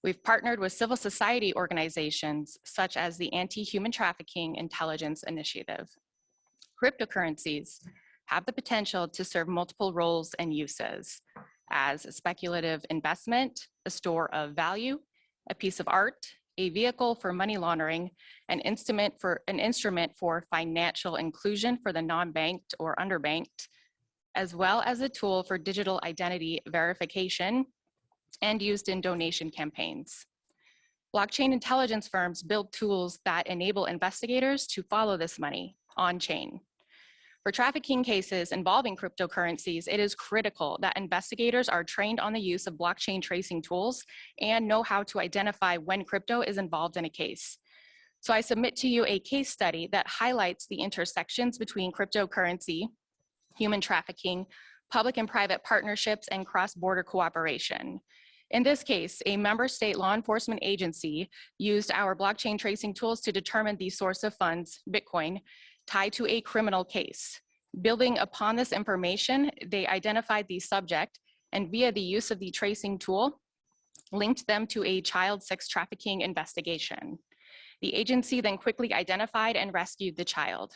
We've partnered with civil society organizations such as the Anti-Human Trafficking Intelligence Initiative. Cryptocurrencies have the potential to serve multiple roles and uses as a speculative investment, a store of value, a piece of art, a vehicle for money laundering, an instrument for financial inclusion for the non-banked or underbanked, as well as a tool for digital identity verification and used in donation campaigns. Blockchain intelligence firms build tools that enable investigators to follow this money on-chain. For trafficking cases involving cryptocurrencies, it is critical that investigators are trained on the use of blockchain tracing tools and know how to identify when crypto is involved in a case. So I submit to you a case study that highlights the intersections between cryptocurrency, human trafficking, public and private partnerships, and cross-border cooperation. In this case, a member state law enforcement agency used our blockchain tracing tools to determine the source of funds, Bitcoin, tied to a criminal case. Building upon this information, they identified the subject, and via the use of the tracing tool, linked them to a child sex trafficking investigation. The agency then quickly identified and rescued the child.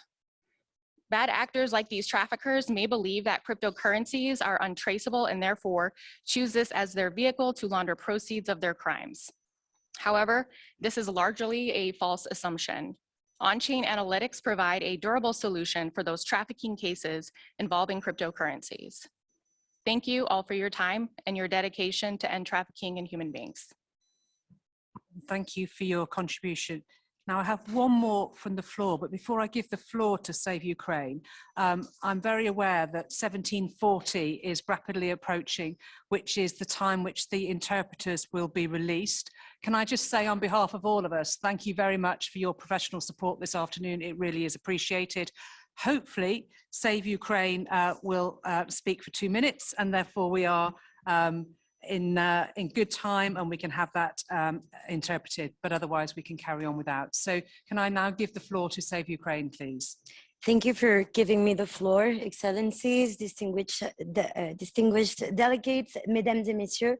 Bad actors like these traffickers may believe that cryptocurrencies are untraceable and therefore choose this as their vehicle to launder proceeds of their crimes. However, this is largely a false assumption. On-chain analytics provide a durable solution for those trafficking cases involving cryptocurrencies. Thank you all for your time and your dedication to end trafficking in human beings. Thank you for your contribution. Now I have one more from the floor, but before I give the floor to Save Ukraine, I'm very aware that 1740 is rapidly approaching, which is the time which the interpreters will be released. Can I just say on behalf of all of us, thank you very much for your professional support this afternoon. It really is appreciated. Hopefully, Save Ukraine will speak for 2 minutes, and therefore we are in good time and we can have that interpreted, but otherwise we can carry on without. So can I now give the floor to Save Ukraine, please? Thank you for giving me the floor, Excellencies, distinguished delegates, Mesdames et Messieurs.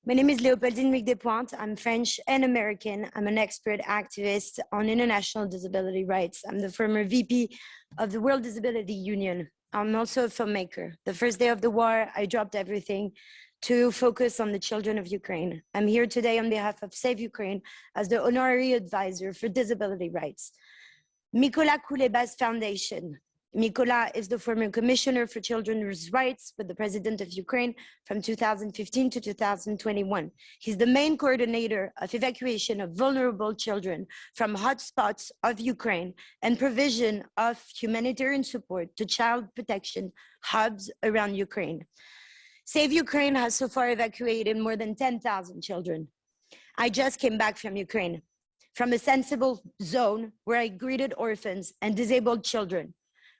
My name is Léopoldine Mic-Despointes. I'm French and American. I'm an expert activist on international disability rights. I'm the former VP of the World Disability Union. I'm also a filmmaker. The first day of the war, I dropped everything to focus on the children of Ukraine. I'm here today on behalf of Save Ukraine as the honorary advisor for disability rights. Mykola Kuleba's foundation. Mykola is the former commissioner for children's rights with the president of Ukraine from 2015 to 2021. He's the main coordinator of evacuation of vulnerable children from hotspots of Ukraine and provision of humanitarian support to child protection hubs around Ukraine. Save Ukraine has so far evacuated more than 10,000 children. I just came back from Ukraine, from a sensible zone where I greeted orphans and disabled children.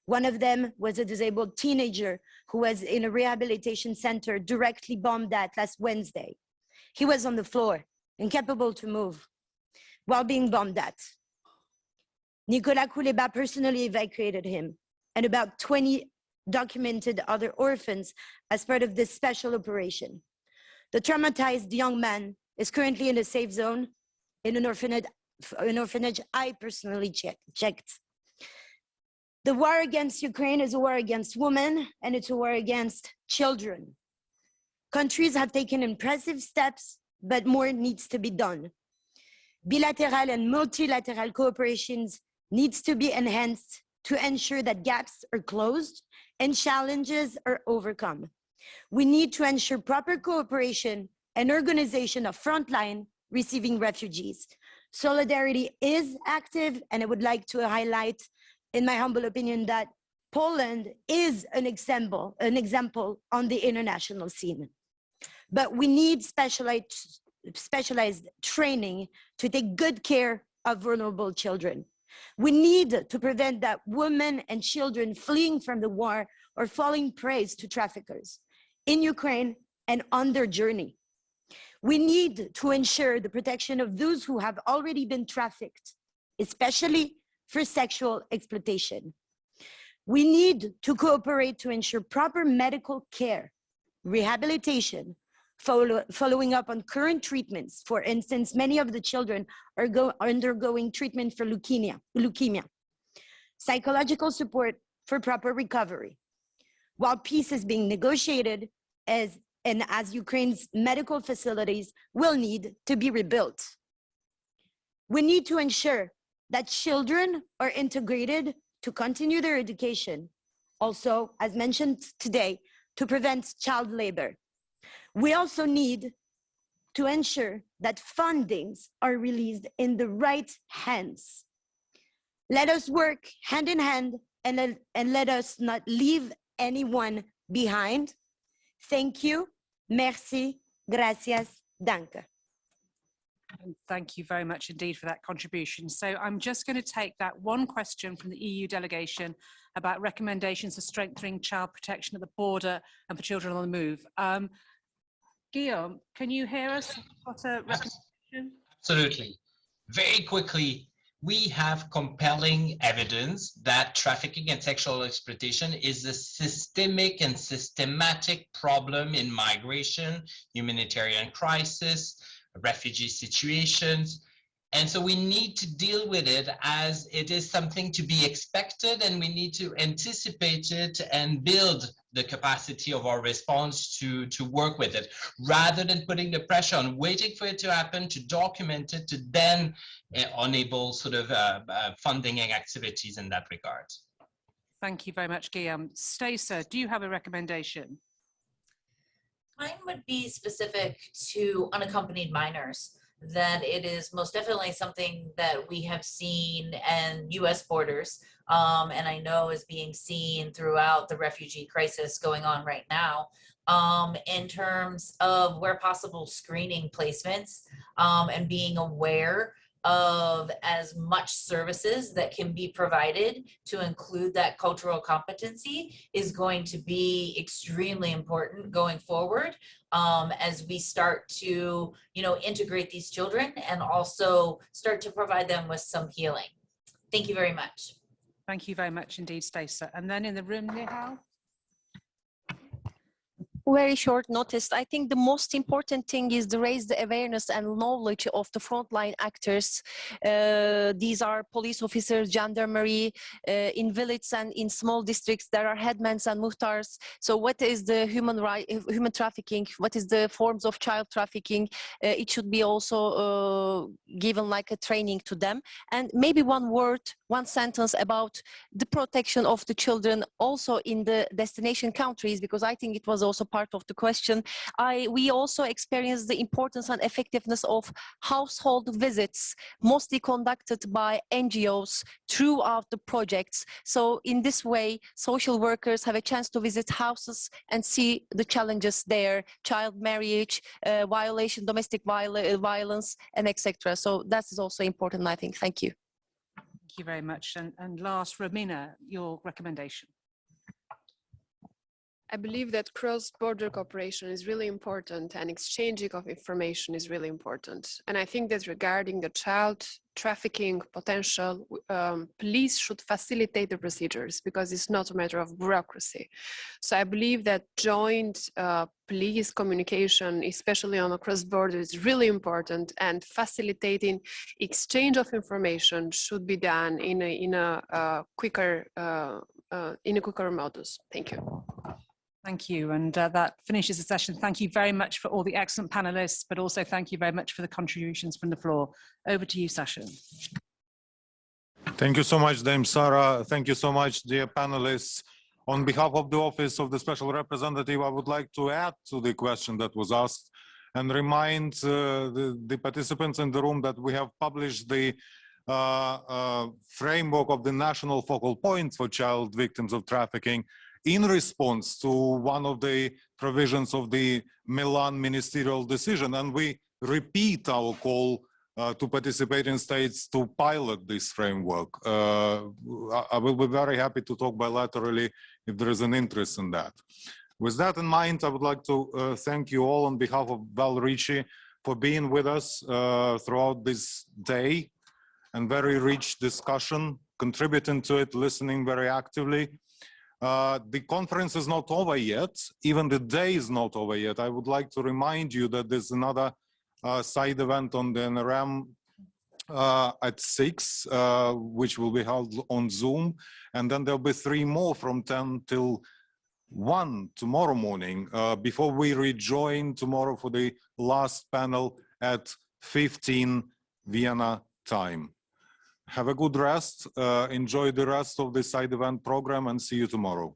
One of them was a disabled teenager who was in a rehabilitation center directly bombed at last Wednesday. He was on the floor, incapable to move, while being bombed at. Nicolas Kuleba personally evacuated him, and about 20 documented other orphans as part of this special operation. The traumatized young man is currently in a safe zone in an orphanage I personally checked. The war against Ukraine is a war against women, and it's a war against children. Countries have taken impressive steps, but more needs to be done. Bilateral and multilateral cooperations needs to be enhanced to ensure that gaps are closed and challenges are overcome. We need to ensure proper cooperation and organization of frontline receiving refugees. Solidarity is active, and I would like to highlight, in my humble opinion, that Poland is an example on the international scene. But we need specialized training to take good care of vulnerable children. We need to prevent that women and children fleeing from the war or falling prey to traffickers in Ukraine and on their journey. We need to ensure the protection of those who have already been trafficked, especially for sexual exploitation. We need to cooperate to ensure proper medical care, rehabilitation, following up on current treatments. For instance, many of the children are undergoing treatment for leukemia, psychological support for proper recovery, while peace is being negotiated as Ukraine's medical facilities will need to be rebuilt. We need to ensure that children are integrated to continue their education. Also, as mentioned today, to prevent child labor. We also need to ensure that fundings are released in the right hands. Let us work hand in hand and let us not leave anyone behind. Thank you. Merci. Gracias. Danke. And thank you very much indeed for that contribution. So I'm just going to take that one question from the EU delegation about recommendations for strengthening child protection at the border and for children on the move. Guillaume, can you hear us? What a recommendation? Absolutely. Very quickly, we have compelling evidence that trafficking and sexual exploitation is a systemic and systematic problem in migration, humanitarian crisis, refugee situations. And so we need to deal with it as it is something to be expected, and we need to anticipate it and build the capacity of our response to work with it, rather than putting the pressure on waiting for it to happen, to document it, to then enable sort of funding activities in that regard. Thank you very much, Guillaume. Staca, do you have a recommendation? Mine would be specific to unaccompanied minors, that it is most definitely something that we have seen in US borders, and I know is being seen throughout the refugee crisis going on right now, in terms of where possible screening placements, and being aware of as much services that can be provided to include that cultural competency is going to be extremely important going forward, as we start to, integrate these children and also start to provide them with some healing. Thank you very much. Thank you very much indeed, Staca. And then in the room, Nihal? Very short notice. I think the most important thing is to raise the awareness and knowledge of the frontline actors. These are police officers, gendarmerie, in villages and in small districts. There are headmen and muhtars. So what is the human trafficking? What is the forms of child trafficking? It should be also given like a training to them. And maybe one word, one sentence about the protection of the children also in the destination countries, because I think it was also part of the question. We also experienced the importance and effectiveness of household visits, mostly conducted by NGOs throughout the projects. So in this way, social workers have a chance to visit houses and see the challenges there, child marriage, violation, domestic violence, and etc. So that is also important, I think. Thank you. Thank you very much. And last, Romina, your recommendation. I believe that cross-border cooperation is really important and exchanging of information is really important. And I think that regarding the child trafficking potential, police should facilitate the procedures because it's not a matter of bureaucracy. So I believe that joint police communication, especially on a cross-border, is really important, and facilitating exchange of information should be done in a quicker modus. Thank you. Thank you. And that finishes the session. Thank you very much for all the excellent panelists, but also thank you very much for the contributions from the floor. Over to you, Sasha. Thank you so much, Dame Sara. Thank you so much, dear panelists. On behalf of the Office of the Special Representative, I would like to add to the question that was asked and remind the participants in the room that we have published the framework of the national focal points for child victims of trafficking in response to one of the provisions of the Milan ministerial decision. And we repeat our call to participating states to pilot this framework. I will be very happy to talk bilaterally if there is an interest in that. With that in mind, I would like to thank you all on behalf of Val Ricci for being with us throughout this day and very rich discussion, contributing to it, listening very actively. The conference is not over yet. Even the day is not over yet. I would like to remind you that there's another side event on the NRM at 6, which will be held on Zoom. And then there'll be 3 more from 10 till 1 tomorrow morning, before we rejoin tomorrow for the last panel at 15 Vienna time. Have a good rest, enjoy the rest of the side event program, and see you tomorrow.